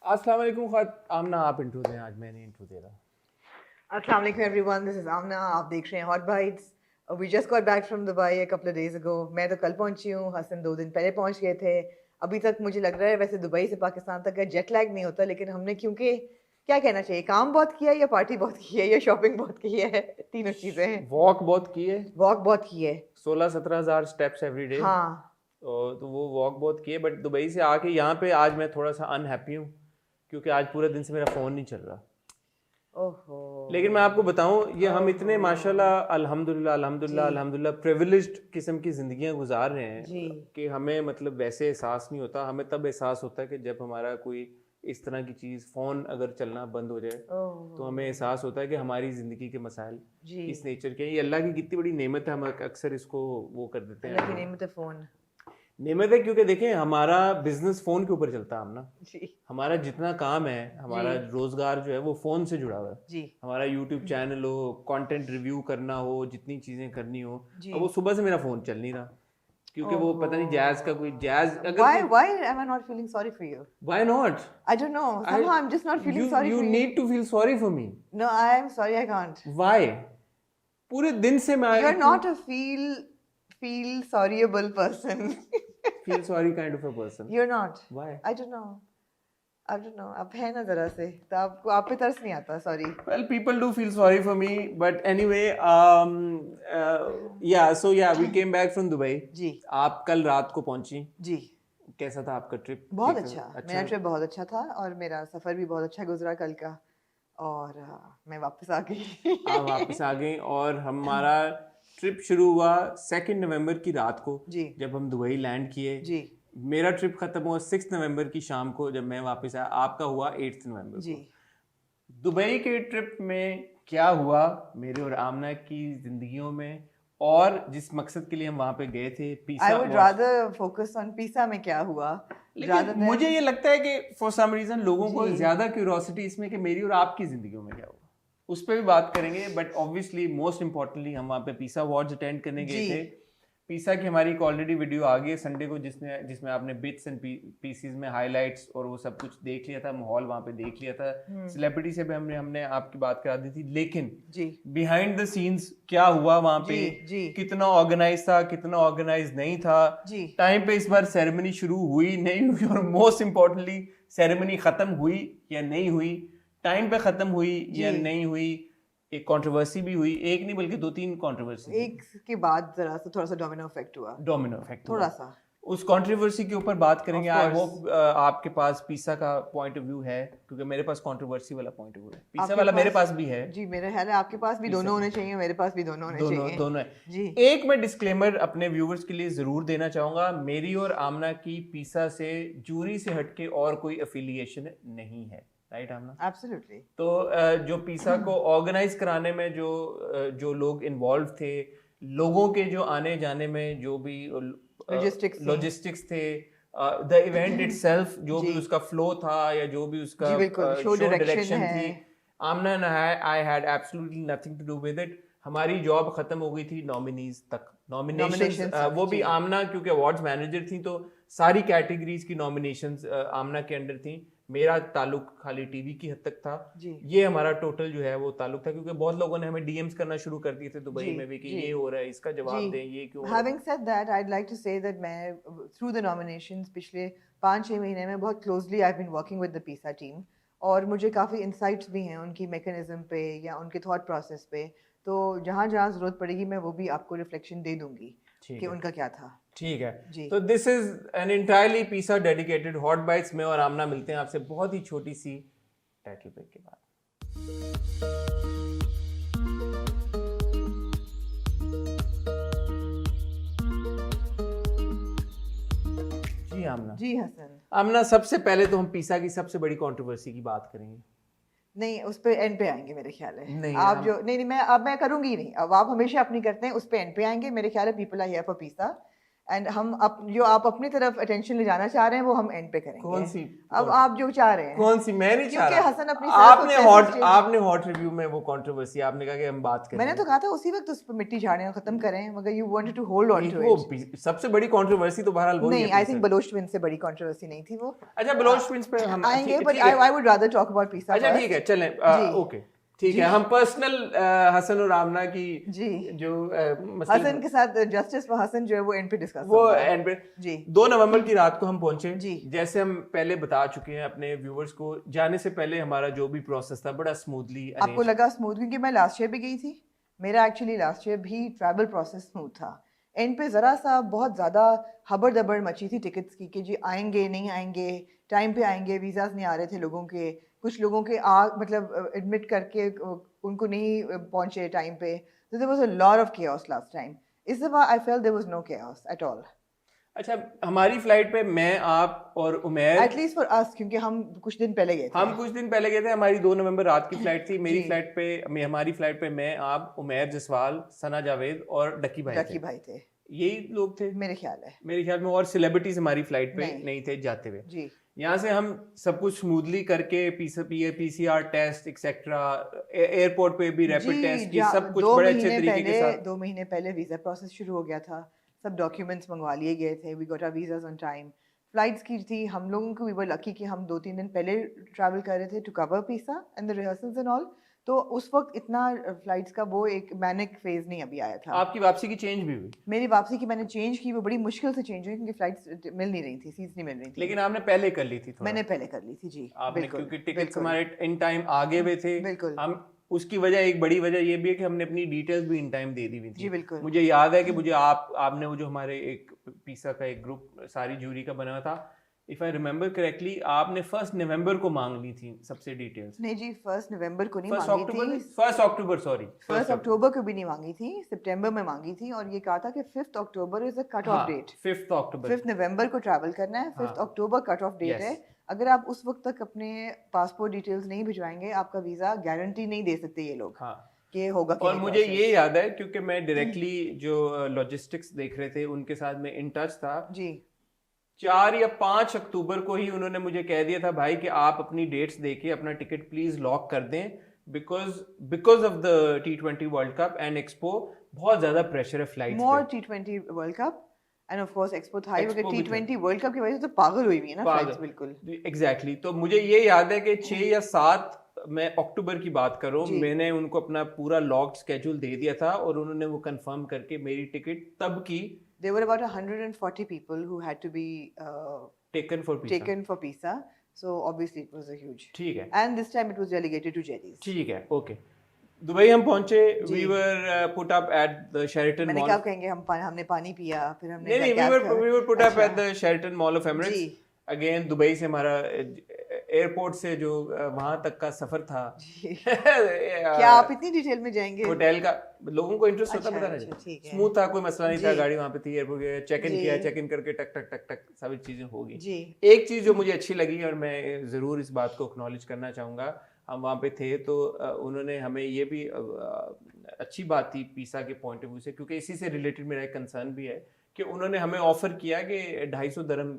अस्सलाम वालेकुम आमना, आप इंट्रो दें, आज मैं नहीं इंट्रो दे रहा। Assalamu alaikum everyone, this is Amna. आप देख रहे हैं Hot Bites. We just got back from Dubai a couple of days ago. मैं तो कल पहुंची हूँ, हसन 2 दिन पहले पहुंच गए थे. अभी तक मुझे लग रहा है वैसे दुबई से पाकिस्तान तक का जेट लैग नहीं होता, लेकिन हमने क्योंकि क्या कहना चाहिए, काम बहुत किया या पार्टी बहुत की है या शॉपिंग बहुत की है, तीनों चीज़ें हैं. वॉक बहुत की है, वॉक बहुत की है. 16-17 हज़ार स्टेप्स एवरी डे। हाँ. तो वो वॉक बहुत की है, बट दुबई से आके यहाँ पे आज मैं थोड़ा सा अनहैप्पी हूँ क्योंकि आज पूरे दिन से मेरा फ़ोन नहीं चल रहा। ओहो. लेकिन मैं आपको बताऊं, ये हम इतने माशाल्लाह अल्हम्दुलिल्लाह अल्हम्दुलिल्लाह अल्हम्दुलिल्लाह प्रिविलेज्ड किस्म की ज़िंदगियां गुजार रहे हैं जी. कि हमें मतलब वैसे एहसास नहीं होता। हमें तब एहसास होता है कि जब हमारा कोई इस तरह की चीज़, फ़ोन अगर चलना बंद हो जाए ओह. तो हमें एहसास होता है कि हमारी ज़िंदगी के मसाइल जी. इस नेचर के हैं। ये अल्लाह की कितनी बड़ी नेमत है, हम अक्सर इसको वो कर देते अल्लाह की हैं। नेमत है फ़ोन. नेमत है क्योंकि देखें, हमारा बिजनेस फ़ोन के ऊपर चलता है हम ना। जी. हमारा जितना काम है, हमारा जी. रोजगार जो है वो फ़ोन से जुड़ा हुआ है। जी. हमारा यूट्यूब चैनल हो, कंटेंट रिव्यू करना हो, जितनी चीज़ें करनी हो, जी. अब वो सुबह से मेरा फ़ोन चल नहीं रहा क्योंकि वो पता नहीं जैज़ का कोई जैज़ Why am I not feeling sorry for you? Why not? I don't know. Somehow I'm just not feeling sorry you for you. Need to feel sorry for me. No, I am sorry. I can't. Why? पूरे दिन से मैं You're not a feel sorryable person. Feel sorry kind of a person. You're not. Why? I don't know. I don't know. आप है ना जरा से, तो आपको आप पे तरस नहीं आता. Sorry. Well, people do feel sorry for me, but anyway, we came back from Dubai. जी. आप कल रात को पहुंची। जी. कैसा था आपका ट्रिप? बहुत अच्छा. मेरा ट्रिप बहुत अच्छा था और मेरा सफर भी बहुत अच्छा गुजरा कल का. और मैं वापस आ गई. आप वापस आ गई और हमारा ट्रिप शुरू हुआ 2 नवंबर की रात को, जी. जब हम दुबई लैंड किए। जी. मेरा ट्रिप खत्म हुआ 6 नवंबर की शाम को जब मैं वापस आया। आपका हुआ 8 नवंबर जी. को। दुबई के ट्रिप में क्या हुआ मेरे और आमना की जिंदगियों में, और जिस मकसद के लिए हम वहां पे गए थे, pizza. I would rather focus on pizza में क्या हुआ. लेकिन मुझे ये लगता है कि फॉर सम रीजन लोगों को जी. ज्यादा क्यूरियोसिटी इसमें कि मेरी और आपकी जिंदगियों में क्या हुआ, उस पर भी बात करेंगे। बट ऑब्वियसली मोस्ट इंपॉर्टेंटली हम वहाँ पे पिज़्ज़ा अवार्ड्स अटेंड करने गए जी. थे। पिज़्ज़ा की हमारी एक ऑलरेडी वीडियो आ गई है संडे को, जिसमें आपने बिट्स एंड पीसीज में हाइलाइट्स और वो सब कुछ देख लिया था, माहौल वहाँ पे देख लिया था। सेलिब्रिटी से भी हमने आपकी बात करा दी थी। लेकिन जी. बिहाइंड द सीन्स क्या हुआ वहाँ पे, जी. कितना ऑर्गेनाइज था, कितना ऑर्गेनाइज नहीं था, जी. टाइम पे इस बार सेरेमनी शुरू हुई नहीं हुई, और मोस्ट इम्पोर्टेंटली सेरेमनी खत्म हुई या नहीं हुई, टाइम पे खत्म हुई या नहीं हुई। एक कंट्रोवर्सी भी हुई, एक नहीं बल्कि 2-3 कंट्रोवर्सी। एक के बाद जरा सा थोड़ा सा डोमिनो इफेक्ट हुआ. डोमिनो इफेक्ट थोड़ा सा. उस कंट्रोवर्सी के ऊपर बात करेंगे। Of I course. होप आपके पास पिज़्ज़ा का पॉइंट ऑफ व्यू है, क्योंकि मेरे पास कंट्रोवर्सी वाला पॉइंट ऑफ व्यू है। पिज़्ज़ा आपके वाला मेरे पास- पास भी है। जी, मेरा ख्याल है आपके पास भी दोनों होने चाहिए, मेरे पास भी दोनों होने चाहिए. दोनों है। जी. एक मैं डिस्क्लेमर अपने व्यूवर्स के लिए जरूर देना चाहूंगा, मेरी और आमना की पिज़्ज़ा से जूरी से हटके और कोई एफिलिएशन नहीं है। राइट आमना? एब्सोल्युटली. तो जो पिज़्ज़ा को ऑर्गेनाइज कराने में जो लोग इन्वॉल्व थे, लोगों के जो आने जाने में जो भी लॉजिस्टिक्स थे, द इवेंट इटसेल्फ जो भी उसका फ्लो था या जो भी उसका शो डायरेक्शन थी, Aamna and I had absolutely nothing to do with it. हमारी जॉब खत्म हो गई थी नॉमिनीज तक, नॉमिनेशंस वो भी आमना क्योंकि अवार्ड्स मैनेजर थी तो सारी कैटेगरीज की नॉमिनेशंस आमना के अंडर थी। मेरा ताल्लुक खाली टीवी की हद तक था। ये हमारा टोटल जो है वो ताल्लुक था, क्योंकि बहुत लोगों ने हमें डीएम्स करना शुरू कर दिए थे दुबई में भी कि ये हो रहा है, इसका जवाब दें, ये क्यों। Having said that, I'd like to say that मैं through the nominations पिछले 5-6 महीने में बहुत closely I've been working with the PISA team, और मुझे काफ़ी insights भी हैं उनकी mechanism पे या उनके thought process पे। तो जहाँ जहाँ ज़रूरत पड़ेगी मैं वो भी आपको रिफ्लेक्शन दे दूंगी कि उनका क्या था। ठीक है जी। तो this is an entirely pizza dedicated hot bytes में, और आमना मिलते हैं आपसे बहुत ही छोटी सी टाइटल ब्रेक के बाद। जी आमना। जी हसन। आमना, सबसे पहले तो हम पिज़्ज़ा की सबसे बड़ी कंट्रोवर्सी की बात करेंगे। नहीं, उस पे एंड पे आएंगे मेरे ख्याल है। नहीं, आप जो नहीं मैं करूंगी नहीं, अब आप हमेशा अपनी करते हैं, उस पे एंड पे आएंगे मेरे ख्याल है। People are here for pizza and हम जो आप अपनी तरफ अटेंशन ले जाना चाह रहे हैं वो हम एंड पे करेंगे। कौन सी? अब आप जो चाह रहे हैं। कौन सी? मैं नहीं चाह रहा। क्योंकि हसन अपनी आपने हॉट रिव्यू में वो कंट्रोवर्सी आपने कहा कि हम बात करें। मैंने तो कहा था उसी वक्त उस पर मिट्टी झाड़ें खत्म करें, मगर you wanted to hold on to it. सबसे बड़ी कंट्रोवर्सी तो बहरहाल वो नहीं, आई थिंक बलोच ट्विंस से बड़ी कंट्रोवर्सी नहीं थी वो। अच्छा, बलोच ट्विंस पे हम आएंगे, but I would rather talk about पीसा। अच्छा ठीक है, चलें, ओके ठीक है। हम पर्सनल हसन और आमना की जी जो हसन के साथ जस्टिस फॉर हसन जो है वो एंड पे डिस्कस वो एंड पे जी 2 नवंबर की रात को हम पहुंचे। जी जैसे हम पहले बता चुके हैं अपने व्यूवर्स को, जाने से पहले हमारा जो भी प्रोसेस था बड़ा स्मूथली। आपको लगा स्मूथ? क्योंकि मैं लास्ट ईयर भी गई थी, मेरा एक्चुअली लास्ट ईयर भी ट्रैवल प्रोसेस स्मूथ था। एंड पे ज़रा सा बहुत ज़्यादा हबड़ दबड़ मची थी टिकट्स की कि जी आएंगे नहीं आएंगे, टाइम पे आएंगे, वीज़ाज नहीं आ रहे थे लोगों के, कुछ लोगों के मतलब एडमिट करके उनको नहीं पहुंचे टाइम पे, तो there was a lot of chaos last time. इस दफा I felt there was no chaos at all. अच्छा, हमारी फ्लाइट पे मैं, आप और उमैर, एटलीस्ट फॉर अस, क्योंकि हम कुछ दिन पहले गए थे। हमारी 2 नवंबर रात की फ्लाइट थी। हमारी फ्लाइट पे मैं, आप, उमैर जसवाल, सना जावेद और डकी भाई थे। यही लोग थे मेरे ख्याल में। और सेलिब्रिटीज हमारी फ्लाइट पे नहीं थे जाते हुए जी। यहाँ से हम सब कुछ स्मूथली करके PCR टेस्ट एक्सेट्रा, एयरपोर्ट पे भी रैपिड टेस्ट, ये सब कुछ बड़े अच्छे तरीके के साथ। 2 महीने पहले वीजा प्रोसेस शुरू हो गया था, सब डॉक्यूमेंट्स मंगवा लिए गए थे, we got our visas on time. Flights की थी, हम लोगों को वी वर लकी कि हम 2-3 दिन पहले ट्रैवल कर रहे थे टू कवर पीसा and the rehearsals and all, तो उस वक्त इतना फ्लाइट्स का वो एक मैनिक फेज नहीं अभी आया था। आपकी वापसी की चेंज भी हुई? मेरी वापसी की मैंने चेंज की, वो बड़ी मुश्किल से चेंज हुई क्योंकि फ्लाइट्स मिल नहीं रही थी, सीट्स नहीं मिल रही थी। लेकिन आपने पहले कर ली थी? मैंने पहले कर ली थी जी, आपने, क्योंकि टिकट्स हमारे इन टाइम आगे हुए थे। बिल्कुल। हम उसकी वजह, एक बड़ी वजह ये भी है कि हमने अपनी डिटेल्स भी इन टाइम दे दी हुई थी जी। बिल्कुल। मुझे याद है कि मुझे आपने वो जो हमारे एक पीसा का एक ग्रुप सारी जूरी का बना था, इफ आई रिमेम्बर करेक्टली, आपने 1 नवंबर को मांग ली थी सबसे डिटेल्स। नहीं जी, 1 नवंबर को नहीं मांगी थी, 1 अक्टूबर, सॉरी 1 अक्टूबर को भी नहीं मांगी थी, सितंबर में मांगी थी, और ये कहा था कि 5 October is a cut off date. 5 नवंबर को ट्रैवल करना है, 5 अक्टूबर कट ऑफ डेट है। अगर आप उस वक्त तक अपने पासपोर्ट डिटेल्स नहीं भिजवाएंगे, आपका वीजा गारंटी नहीं दे सकते ये लोग कि होगा। और मुझे ये याद है क्योंकि मैं डायरेक्टली जो लॉजिस्टिक्स देख रहे थे उनके साथ में इन टच था जी। 4 या 5 अक्टूबर को ही उन्होंने मुझे कह दिया था, भाई कि आप अपनी डेट्स देखिए, अपना टिकट प्लीज लॉक कर दें, because of the T20 world cup and expo, बहुत ज्यादा प्रेशर है फ्लाइट्स पे। मोर T20 world cup end of course expo था, मगर T20 वर्ल्ड कप की वजह से तो पागल हुई हुई है ना फ्लाइट्स। बिल्कुल एग्जैक्टली। तो मुझे ये याद है कि 6 या 7 मैं अक्टूबर की बात कर रहा हूँ, मैंने उनको अपना पूरा लॉक्ड स्केड्यूल दे दिया था और उन्होंने वो कंफर्म करके मेरी टिकट तब की। There were about 140 people who had to be taken for Pisa. So obviously it was a huge. ठीक है। And this time it was delegated to Jellies. ठीक है, okay. दुबई हम पहुंचे, we were put up at the Sheraton Mall. मैंने क्या कहेंगे, हमने पानी पिया, फिर हमने नहीं, we were put up at the Sheraton Mall of Emirates. Again Dubai से हमारा एयरपोर्ट से जो वहां तक का सफर था क्या आप इतनी डिटेल में जाएंगे? होटल का लोगों को इंटरेस्ट होता पता नहीं, स्मूथ था, कोई मसला नहीं था, गाड़ी वहां पे थी, एयरपोर्ट गया, चेक इन किया, चेक इन करके टक टक टक टक सभी चीजें हो गई। एक चीज जो मुझे अच्छी लगी और मैं जरूर इस बात को एक्नॉलेज करना चाहूंगा, हम वहाँ पे थे तो उन्होंने हमें ये भी अच्छी बात थी पीसा के पॉइंट ऑफ व्यू से, क्योंकि इसी से रिलेटेड मेरा एक कंसर्न भी है कि उन्होंने हमें ऑफर किया कि 250 दिरहम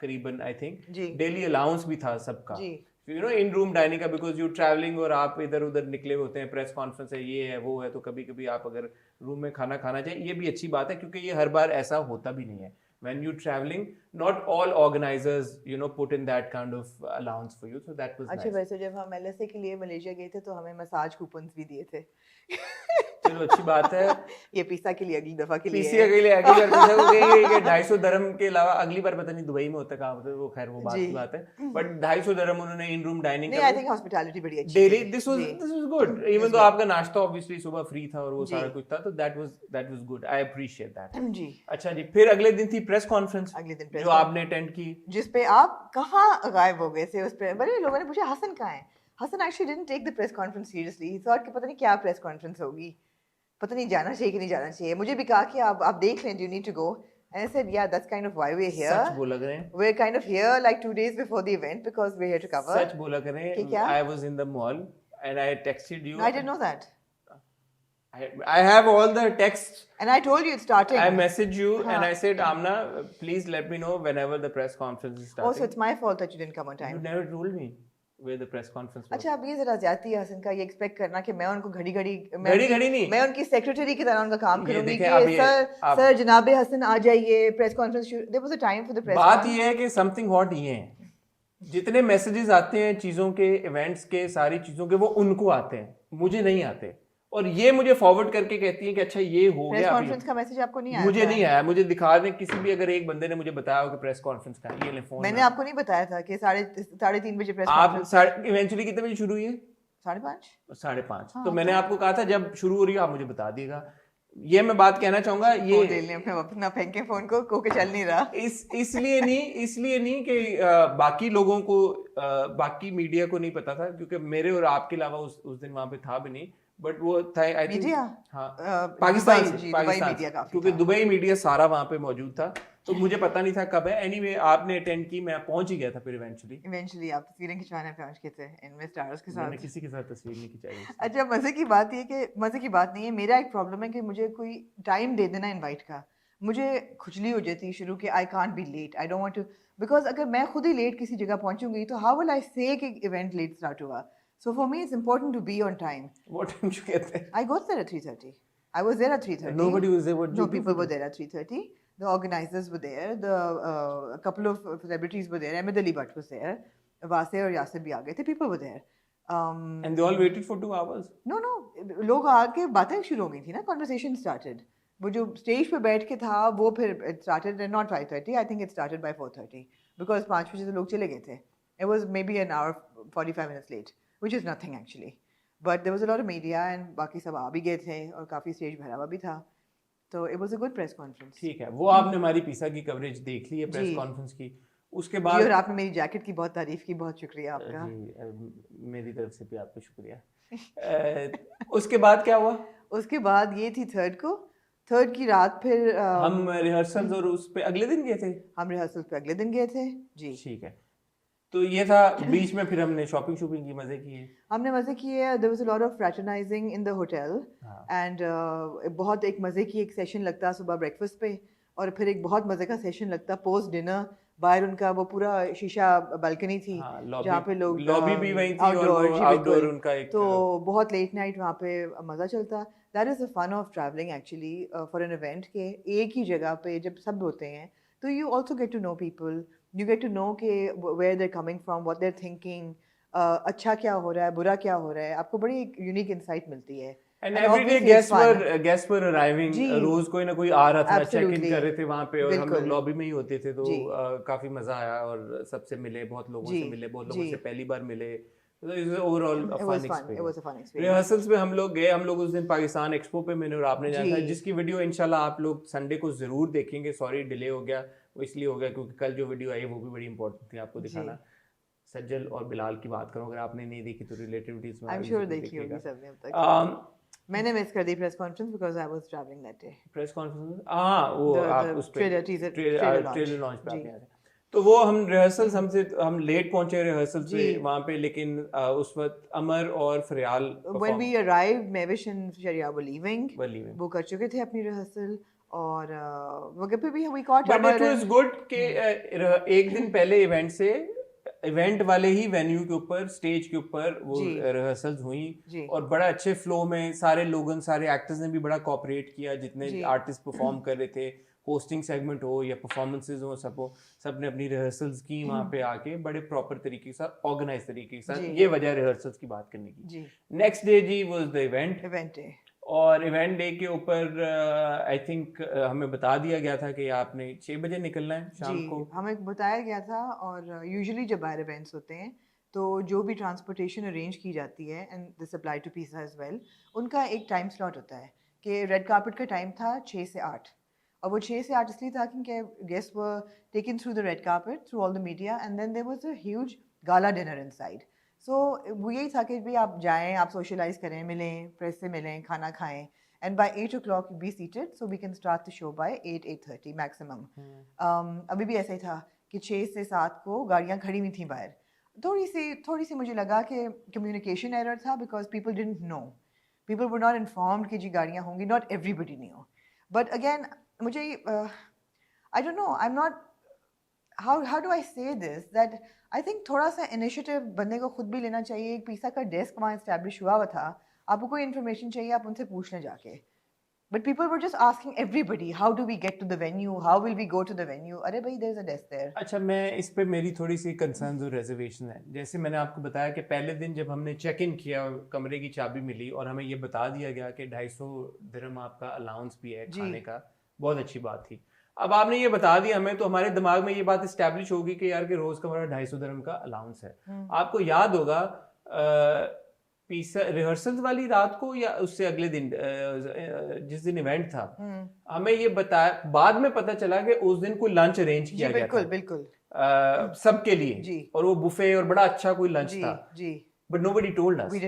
करीबन आई थिंक डेली अलाउंस भी था सबका, you know, in room dining का, बिकॉज यू ट्रैवलिंग और आप इधर उधर निकले होते हैं, प्रेस कॉन्फ्रेंस है, ये है वो है, तो कभी कभी आप अगर रूम में खाना खाना चाहिए, ये भी अच्छी बात है क्योंकि ये हर बार ऐसा होता भी नहीं है। When you traveling, not all organizers, you know, put in that kind of allowance for you, so that was nice. अच्छा, वैसे जब हम LSA के लिए मलेशिया गए थे तो हमें मसाज कूपन्स भी दिए थे। चलो अच्छी बात है। ये पीसा के लिए अगली दफा के लिए, पीसा के लिए अगली बार पीसा हो गई है कि 250 दिरहम के अलावा अगली बार पता नहीं दुबई में होता कहाँ होता है, वो खैर वो बात की बात है, बट 250 दिरहम उन्होंने इन रूम डाइनिंग नहीं, आई थिंक हॉस्पिटैलिटी बड़ी अच्छी daily, this was good, even though आपका नाश्ता ऑब्वियसली सुबह फ्री था और वो सारा कुछ था, तो that was good, I appreciate that जी। अच्छा जी, फिर अगले दिन थी प्रेस कॉन्फ्रेंस जो आपने अटेंड की, जिस पे आप कहाँ गायब हो गए थे। उस पे बड़े लोगों ने पूछा हसन कहाँ है। Hassan actually didn't take the press conference seriously, he thought कि पता नहीं क्या प्रेस कॉन्फ्रेंस होगी, पता नहीं जाना चाहिए कि नहीं जाना चाहिए। मुझे भी कहा कि आप देख लें, you need to go, and I said yeah, that's kind of why we're here. सच बोला करें, we're kind of here like 2 days before the event because we're here to cover. सच बोला करें, I was in the mall and I texted you. I didn't know that. I have all the texts. And I told you it's starting. I messaged you and I said, Amna, please let me know whenever the press conference is starting. Oh, so it's my fault that you didn't come on time. You never told me where the press conference was. अच्छा, अब ये जरा ज्यादती है हसन का, ये expect करना कि मैं उनको घड़ी नहीं, मैं उनकी सेक्रेटरी की तरह उनका काम करूंगी कि सर जनाबे हसन आ जाइए, प्रेस कॉन्फ्रेंस शुरू. There was a time for the press. बात ये है कि समथिंग हॉट ये है, जितने मैसेजेस आते हैं चीजों के, इवेंट्स के, सारी चीजों के, वो उनको आते हैं, मुझे नहीं आते. और ये मुझे फॉरवर्ड करके कहती है कि अच्छा ये हो गया. प्रेस कॉन्फ्रेंस का मैसेज आपको नहीं आया? मुझे नहीं आया. मुझे दिखा दें किसी भी, अगर एक बंदे ने मुझे बताया हो कि प्रेस कॉन्फ्रेंस का, ये ले फोन. मैंने आपको नहीं बताया था कि 3:30 बजे प्रेस कॉन्फ्रेंस. आप इवेंचुअली कितने बजे शुरू हुई है? 5:30. तो मैंने आपको कहा था जब शुरू हो रही है आप मुझे बता दिएगा. ये मैं बात कहना चाहूंगा, ये अपना फेंके फोन को के चल नहीं रहा. इसलिए नहीं कि बाकी लोगों को, बाकी मीडिया को नहीं पता था, क्योंकि मेरे और आपके अलावा उस दिन वहां पे था भी नहीं. बट वो था आई थिंक पाकिस्तान से, क्योंकि दुबई मीडिया सारा वहां पे मौजूद था, तो मुझे पता नहीं था कब है. एनीवे आपने अटेंड की, मैं पहुंच ही गया था. फिर इवेंचुअली आप तस्वीरें खिंचवाने पहुंच गए थे इनमें स्टार्स के साथ. मैंने किसी के साथ तस्वीर नहीं खिंचाई. अच्छा, मजे की बात ये कि मजे की बात नहीं है, मेरा एक प्रॉब्लम है कि मुझे कोई टाइम दे देना इनवाइट का, मुझे खुजली हो जाती है शुरू के. I can't be late, I don't want to, because अगर मैं खुद ही लेट किसी जगह पहुंचूंगी तो हाउ विल आई से कि इवेंट लेट स्टार्ट हुआ. So for me, it's important to be on time. What time did you get there? I got there at 3:30. I was there at 3:30. Nobody was there. No, people were there at 3:30. The organizers were there. A couple of celebrities were there. Ahmed Ali Bhatt was there. Wase और यासिर भी आ गए थे. People were there. And they all waited for 2 hours. No. लोग आके बातें शुरू हो गई थी ना. Conversation started. वो जो स्टेज पे बैठ के था वो फिर it started at not 5:30. I think it started by 4:30 because 5 बजे से लोग चले गए थे. It was maybe an hour 45 minutes late. Which is nothing actually, but there was a lot of media and बाकी सब आ भी गए थे और काफी स्टेज भरा हुआ भी था, तो it was a good press conference. ठीक है, वो आपने हमारी पिसा की कवरेज देख ली है प्रेस कॉन्फ्रेंस की. उसके बाद और आपने मेरी जैकेट की बहुत तारीफ की, बहुत शुक्रिया आपका. जी, मेरी तरफ से भी आपको शुक्रिया. उसके बाद क्या हुआ? उसके बाद ये थी थर्ड की रात. फिर हम रिहर्सल और उस पे अगले दिन गए थे. हम रिहर्सल पे अगले दिन गए थे जी. ठीक है, तो ये था. बीच में फिर हमने शॉपिंग की, मजे किए. हमने मजे किए. There was a lot of fraternizing in the hotel and बहुत एक मजे की एक सेशन लगता सुबह ब्रेकफास्ट पे, और फिर एक बहुत मजे का सेशन लगता पोस्ट डिनर. बाहर उनका वो पूरा शीशा बालकनी थी जहाँ पे लोग, लॉबी भी वहीं थी और आउटडोर उनका एक, तो बहुत लेट नाइट वहाँ पे मजा चलता. That is the fun of travelling actually for an event के एक ही जगह पे जब सब होते हैं तो you also get to know people. You get to know के where they're coming from, what they're thinking, अच्छा क्या हो रहा है, बुरा क्या हो रहा है. आपको बड़ी एक यूनिक इंसाइट मिलती है. And every day guests were arriving. रोज कोई ना कोई आ रहा था, चेक इन कर रहे थे वहाँ पे, और हम लोग लॉबी में ही होते थे, तो काफी मजा आया और सबसे मिले, बहुत लोगों से मिले, बहुत लोगों से पहली बार मिले. ओवरऑल रिहर्सल्स में हम लोग गए. हम लोग उस दिन पाकिस्तान एक्सपो पे मैंने और आपने जाना था, जिसकी वीडियो इंशाल्लाह आप लोग संडे को जरूर देखेंगे. सॉरी डिले हो गया, वो इसलिए हो गया क्योंकि कल जो वीडियो आई वो भी बड़ी इंपॉर्टेंट थी आपको दिखाना. सज्जल और बिलाल की बात करूं, अगर आपने नहीं देखी तो रिलेटिविटीज में आई एम श्योर देखी होगी सबने अब तक. मैंने मिस कर दी press conference because I was travelling that day. Press conference, हां, वो आप उस पे ट्रेलर लॉन्च पे आए थे. तो वो हम रिहर्सल्स हम लेट पहुंचे रिहर्सल से वहां पे, लेकिन उस वक्त अमर और Faryal when we arrived, Mehwish and Shariya were leaving, वो कर चुके थे अपनी रिहर्सल. और वगैरह पे भी we caught. But it was good कि एक दिन पहले इवेंट से, इवेंट वाले ही वेन्यू के ऊपर, स्टेज के ऊपर वो रिहर्सल्स हुई और बड़ा अच्छे फ्लो में सारे लोगों, सारे एक्टर्स ने भी बड़ा कोऑपरेट किया. जितने आर्टिस्ट परफॉर्म कर रहे थे, होस्टिंग सेगमेंट हो या परफॉर्मेंसेस हो, सब ने अपनी रिहर्सल्स की वहाँ पे आके बड़े प्रॉपर तरीके के साथ, ऑर्गेनाइज तरीके के साथ. ये वजह रिहर्सल्स की बात करने की. नेक्स्ट डे जी वाज द इवेंट डे. और इवेंट डे के ऊपर आई थिंक हमें बता दिया गया था कि आपने 6 बजे निकलना है शाम को. हमें बताया गया था. और यूजुअली जब बाहर इवेंट्स होते हैं तो जो भी ट्रांसपोर्टेशन अरेंज की जाती है, एंड दिस अप्लाई टू पिसा एज वेल, उनका एक टाइम स्लॉट होता है कि रेड कार्पेट का टाइम था 6 से 8. और वो 6 से 8 इसलिए था कि guest were taken through the red carpet, through all the media, and then there was a huge gala dinner inside. So वो यही था कि भाई आप जाएं, आप सोशलाइज करें, मिलें, प्रेस से मिलें, खाना खाएं, and by 8 o'clock be seated so we can start the show by 8-8:30 maximum. अभी भी ऐसा ही था कि 6 से 7 को गाड़ियाँ खड़ी हुई थी बाहर. थोड़ी सी मुझे लगा कि कम्युनिकेशन एरर था because people didn't know. People were not informed कि जी गाड़ियाँ होंगी. Not everybody knew. But again, मुझे I don't know. I'm not. How do I say this? That I think थोड़ा सा initiative बंदे को खुद भी लेना चाहिए. एक पिज़्ज़ा का डेस्क वहाँ establish हुआ था. आपको कोई information चाहिए आप उनसे पूछ लें जाके. But people were just asking everybody, how do we get to the venue? How will we go to the venue? अरे भाई, there's a desk there. अच्छा, मैं इस पे मेरी थोड़ी सी कंसर्न्स और रिजर्वेशन है. जैसे मैंने आपको बताया कि पहले दिन जब हमने चेक इन किया, कमरे की चाबी मिली और हमें ये बता दिया गया कि 250 दिरहम आपका अलाउंस भी है खाने का. बहुत अच्छी बात थी. अब आपने ये बता दिया हमें, तो हमारे दिमाग में ये बात इस्टेब्लिश होगी कि यार कि रोज का हमारा 250 दिरहम का अलाउंस है. आपको याद होगा रिहर्सल वाली रात को या उससे अगले दिन जिस दिन इवेंट था, हमें ये बताया, बाद में पता चला कि उस दिन कोई लंच अरेंज किया गया था. बिल्कुल सबके लिए, और वो बुफे और बड़ा अच्छा कोई लंच था. But nobody told us. We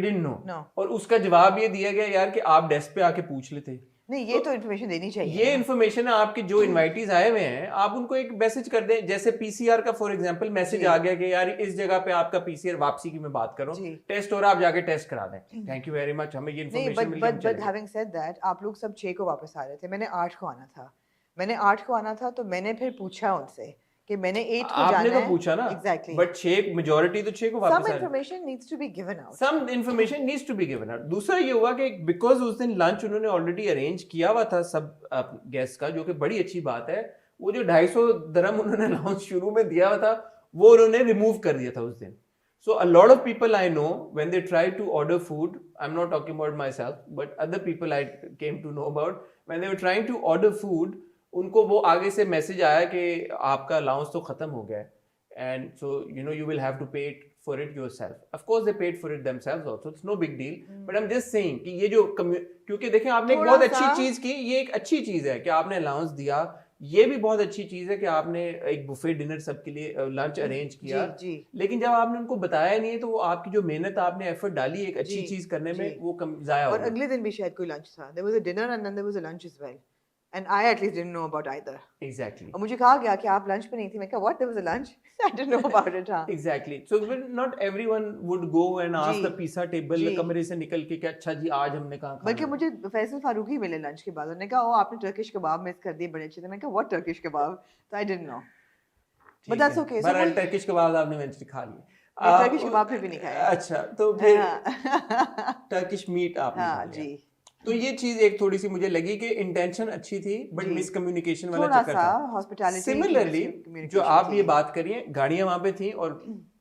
didn't know. और उसका जवाब ये दिया गया यार कि आप डेस्क पे आके पूछ लेते. नहीं, ये तो इन्फॉर्मेशन देनी चाहिए. ये इन्फॉर्मेशन है आपके जो इनवाइटीज आए हुए हैं, आप उनको एक मैसेज कर दें. जैसे पीसीआर का फॉर एग्जांपल मैसेज आ गया कि यार इस जगह पे आपका पीसीआर वापसी की मैं बात कर रहा हूं, टेस्ट हो रहा, आप जाके टेस्ट करा दें. Thank you very much. हमें ये इन्फॉर्मेशन मिल गई. बट हैविंग सेड दैट, आप लोग सब 6 को वापस आ रहे थे. मैंने 8 को आना था. तो मैंने फिर पूछा उनसे कि मैंने 8 को जाना है. आपने तो पूछा ना. एग्जैक्टली. बट 6 मेजॉरिटी तो 6 को वापस आ रही है. Some information needs to be given out. Some information needs to be given out. दूसरा ये हुआ कि बिकॉज उस दिन लंच उन्होंने ऑलरेडी अरेंज किया हुआ था सब गेस्ट का, जो कि बड़ी अच्छी बात है. वो जो 250 दिरहम उन्होंने अलाउंस शुरू में दिया हुआ था, वो उन्होंने रिमूव कर दिया था उस दिन. So a lot of people I know, when they try to order food, I'm not talking about myself, but other people I came to know about, when they were trying to order food, उनको वो आगे से message आया कि आपका allowance तो खत्म हो गया है, and so you know you will have to pay for it yourself. Of course they paid for it themselves also, it's no big deal. But I am just saying कि ये जो क्योंकि देखें आपने एक बहुत अच्छी चीज की, ये एक अच्छी चीज है कि आपने अलाउंस दिया. ये भी बहुत अच्छी चीज है कि आपने एक बुफे डिनर सबके लिए लंच अरेंज किया. लेकिन जब आपने उनको बताया नहीं है, तो वो आपकी जो मेहनत आपने एफर्ट डाली एक अच्छी चीज करने में, वो कम जाया हो. और अगले दिन भी शायद कोई लंच था. There was a dinner and then there was a lunch as well. And I at least didn't know about either. Exactly. और मुझे कहा गया कि आप लंच पे नहीं थी. मैं कहा what, there was a lunch? I didn't know about it. हाँ. Exactly. So not everyone would go and ask the pizza table कमरे से निकल के कि अच्छा जी आज हमने कहाँ खाना. बल्कि मुझे फैसल फारूक ही मिले लंच के बाद. उन्होंने कहा ओ आपने टर्किश कबाब मिस कर दिए, बड़े अच्छे थे. मैं कहा what Turkish kebab? So I didn't know. But that's okay. बहरहाल टर्किश कबाब आपने इवेंचुअली खा लिए. टर्किश कबाब फिर भी नहीं खाया. अच्छा, तो फिर टर्किश मीट आपने खा लिया. जी. तो ये चीज एक थोड़ी सी मुझे लगी कि इंटेंशन अच्छी थी, बट मिसकम्युनिकेशन वाला चक्कर था. सिमिलरली जो आप ये बात करिए, गाड़ियां वहां पे थी और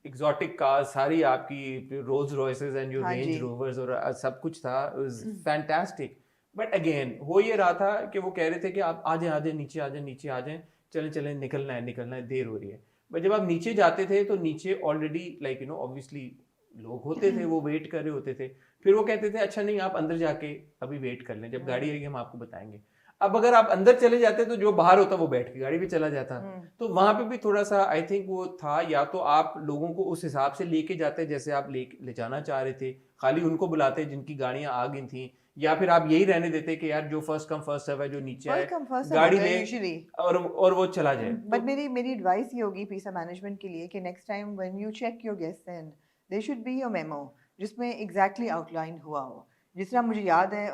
एग्जॉटिक कार सारी आपकी रोल्स रॉयसेस एंड जो रेंज रोवर्स और सब कुछ था. It was fantastic. But again हो ये रहा था कि वो कह रहे थे कि आप आ जाए नीचे आ जाए, चलें निकलना है, देर हो रही है. बट जब आप नीचे जाते थे तो नीचे already like you know obviously लोग होते थे, वो वेट कर रहे होते थे. फिर वो कहते थे अच्छा नहीं आप अंदर जाके अभी वेट कर लें, जब गाड़ी आएगी हम आपको बताएंगे. अब अगर आप अंदर चले जाते तो जो बाहर होता वो बैठ के गाड़ी पे चला जाता. तो वहां पे भी थोड़ा सा आई थिंक वो था, या तो आप लोगों को उस हिसाब से लेके जाते जैसे आप ले जाना चाह रहे थे, खाली उनको बुलाते जिनकी गाड़ियां आ गई थी, या फिर आप यही रहने देते कि यार जो फर्स्ट कम फर्स्ट सर्व है, जो नीचे है गाड़ी ले और वो चला जाए. बट मेरी एडवाइस ये होगी पिज़्ज़ा मैनेजमेंट के लिए कि next time when you check your guests in, there should be a memo जिसमें एग्जैक्टली आउटलाइन हुआ हो. जिस तरह मुझे याद है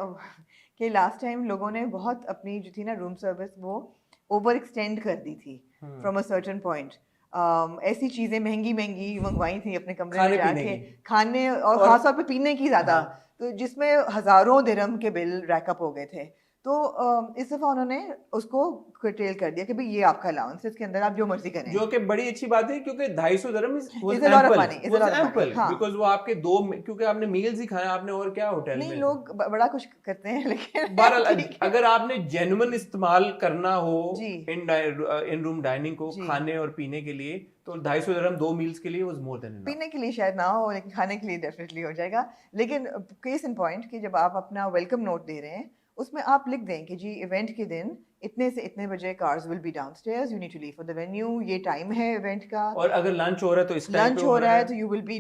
कि लास्ट टाइम लोगों ने बहुत अपनी जो थी ना रूम सर्विस वो ओवर एक्सटेंड कर दी थी फ्रॉम अ सर्टेन पॉइंट. ऐसी चीज़ें महंगी मंगवाई थी अपने कमरे में जाके, खाने और खासतौर पे पीने की ज़्यादा. तो जिसमें हज़ारों दिरहम के बिल रैकअप हो गए थे. तो इस दफ़ा उन्होंने उसको कर्टेल कर दिया कि भाई ये आपका अलाउंस, इसके अंदर आप जो मर्जी करें, जो कि बड़ी अच्छी बात है क्योंकि 250 दिरहम इज एम्पल बिकॉज़ वो आपके दो, क्योंकि आपने मील्स ही खाया, आपने और क्या होटल में. नहीं, लोग बड़ा कुछ करते हैं, लेकिन बहरहाल अगर आपने जेन्युइन इस्तेमाल करना हो इन रूम डाइनिंग को खाने और पीने के लिए, तो 250 दिरहम 2 मील्स के लिए वाज मोर देन इनफ. पीने के लिए शायद ना हो, लेकिन खाने के लिए डेफिनेटली हो जाएगा. लेकिन केस इन पॉइंट कि जब आप अपना वेलकम नोट दे रहे हैं उसमें आप लिख दें कि जी इवेंट के दिन इतने से इतने बजे cars will be downstairs, you need to leave for the venue, ये टाइम है इवेंट का, और अगर लंच हो रहा है तो इस टाइम लंच हो रहा है तो you will be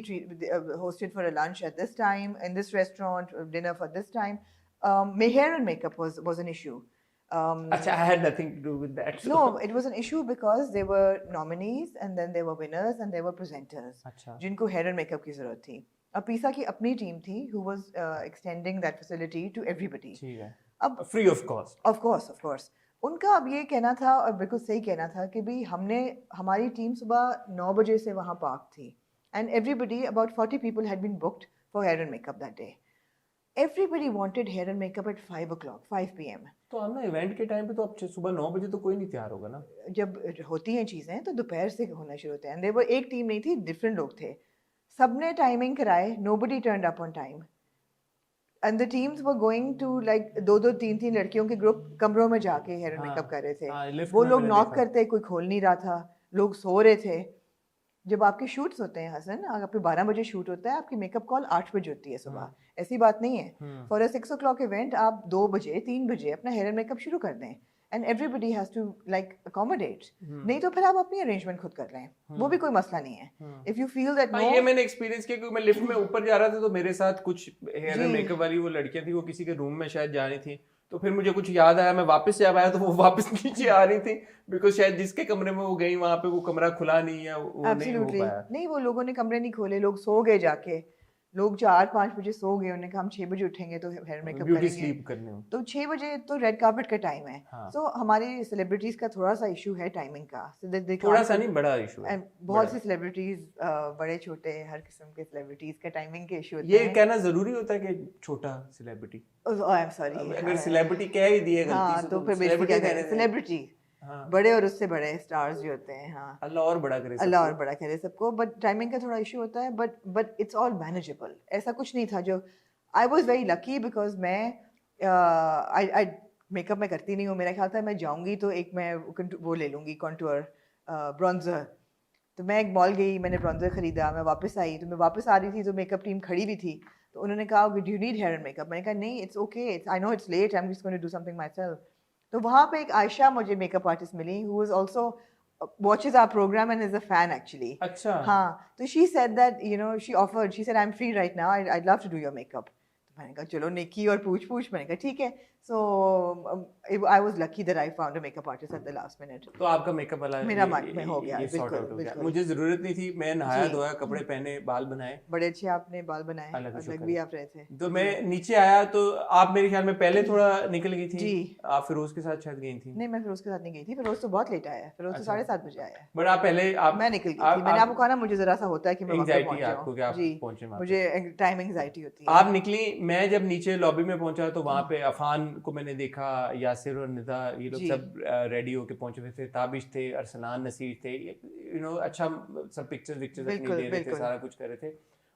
hosted for a lunch at this time in this restaurant, dinner for this time. My hair and makeup was an issue. Acha, I had nothing to do with that. So. No, it was an issue because there were nominees and then there were winners and there were presenters. अच्छा. जिनको hair and makeup की जरूरत थी. अब पीसा की अपनी team थी who was extending that facility to everybody. ठीक है. अब free of cost. Of course. उनका अब ये कहना था और बिल्कुल सही कहना था कि भाई हमारी टीम सुबह 9 बजे से वहाँ पार्क थी and everybody, about 40 people had been booked for hair and makeup that day. Everybody wanted hair and makeup at 5 o'clock, 5 p.m. तो हम ना इवेंट के टाइम पे तो अब सुबह 9 बजे तो कोई नहीं तैयार होगा ना. जब होती हैं चीज़ें तो दोपहर से होना शुरू होते हैं. And they were एक टीम नहीं थी, डिफरेंट लोग थे. सबने टाइमिंग कराए, nobody turned up on time. And the teams were going to like 2-2, 3-3 लड़कियों के ग्रुप कमरों में जाके हेयर एंड मेकअप कर रहे थे. वो लोग नॉक करते, कोई खोल नहीं रहा था, लोग सो रहे थे. जब आपके शूट्स होते हैं हसन, आपके 12 बजे शूट होता है, आपकी मेकअप कॉल 8 बजे होती है सुबह. ऐसी बात नहीं है. फॉर अ 6 o'clock इवेंट आप 2 बजे 3 बजे अपना हेयर एंड मेकअप शुरू कर दें. And everybody has to like accommodate. नहीं तो फिर आप अपनी अरेंजमेंट खुद कर लें, वो भी कोई मसला नहीं है. If you feel that. ये मैंने एक्सपीरियंस किया क्योंकि मैं लिफ्ट में ऊपर जा रहा था तो मेरे साथ कुछ हेयर एंड मेकअप वाली वो लड़कियां थी, वो किसी के रूम में शायद जा रही थी. तो फिर मुझे कुछ याद आया, मैं वापस जब आया तो वो वापस नीचे आ रही थी बिकॉज शायद जिसके कमरे में वो गई वहां पे वो कमरा खुला नहीं है, वो नहीं हो पाया. नहीं, वो लोगों ने कमरे नहीं खोले, लोग सो गए जाके. लोग 4-5 बजे सो गए. उन्होंने कहा हम 6 बजे उठेंगे तो हेयर मेकअप ब्यूटी करेंगे. स्लीप करने हो तो 6 बजे तो रेड कार्पेट का टाइम है. हाँ. तो हमारी सेलिब्रिटीज का थोड़ा सा इशू है टाइमिंग का. थोड़ा सा नहीं, बड़ा इशू है. बहुत सी सेलिब्रिटीज, बड़े छोटे हर किस्म के सेलिब्रिटीज का टाइमिंग के इशू होते हैं. ये कहना जरूरी होता है कि छोटा सेलिब्रिटी. आई एम सॉरी, अगर सेलिब्रिटी कह ही दिए गलती से तो फिर बेसिकली सेलिब्रिटी बड़े और उससे बड़े स्टार्स जो होते हैं. हाँ, अल्लाह और बड़ा करे सबको. बट टाइमिंग का थोड़ा इशू होता है. But it's all manageable. ऐसा कुछ नहीं था. जो I was very lucky because मैं आई मेकअप में करती नहीं हूँ. मेरा ख्याल था मैं जाऊंगी तो एक मैं वो ले लूंगी कॉन्टूर ब्रॉन्जर. तो मैं एक मॉल गई, मैंने ब्रॉन्जर खरीदा, मैं वापस आई. तो मैं वापस आ रही थी तो मेकअप टीम खड़ी भी थी. तो उन्होंने कहा do you need hair and makeup. मैंने कहा नहीं, it's okay, I know it's late, I am just going to do something myself. तो वहाँ पे एक आयशा मुझे मेकअप आर्टिस्ट मिली who was also watches our program and is a fan actually. अच्छा. हाँ, तो she said that she offered, she said I'm free right now, I'd love to do your makeup. तो मैंने कहा चलो निकी और पूछ मैंने कहा ठीक है. So I was lucky that I found a makeup artist at the last minute. तो आपका मेकअप वाला मेरा में हो गया. बिल्कुल. मुझे जरूरत नहीं थी. मैं नहाया धोया, कपड़े पहने, बाल बनाए. बड़े अच्छे आपने बाल बनाए, अलग भी आप रहे थे. तो मैं नीचे आया तो आप मेरे ख्याल में पहले थोड़ा निकल गई थी जी. आप फिरोज के साथ शायद गई थी. नहीं, मैं फिरोज के साथ नहीं गई थी. फिरोज तो बहुत लेट आया. फिरोज तो 7:30 बजे आया. बट आप पहले मैं निकल गई थी. मैंने आपको कहा ना मुझे जरा सा होता है कि मैं एंजाइटी आपको कि आप पहुंचे. मुझे टाइम एंजाइटी होती है. आप निकली. मैं जब नीचे लॉबी में पहुंचा तो वहां पे अफान को मैंने देखा, यासिर और निदा, ये लोग सब रेडी होके पहुंचे हुए थे. ताबिश थे, अरसलान नसीर थे, अच्छा सब पिक्चर्स अपनी दे रहे थे, सारा कुछ कर रहे थे.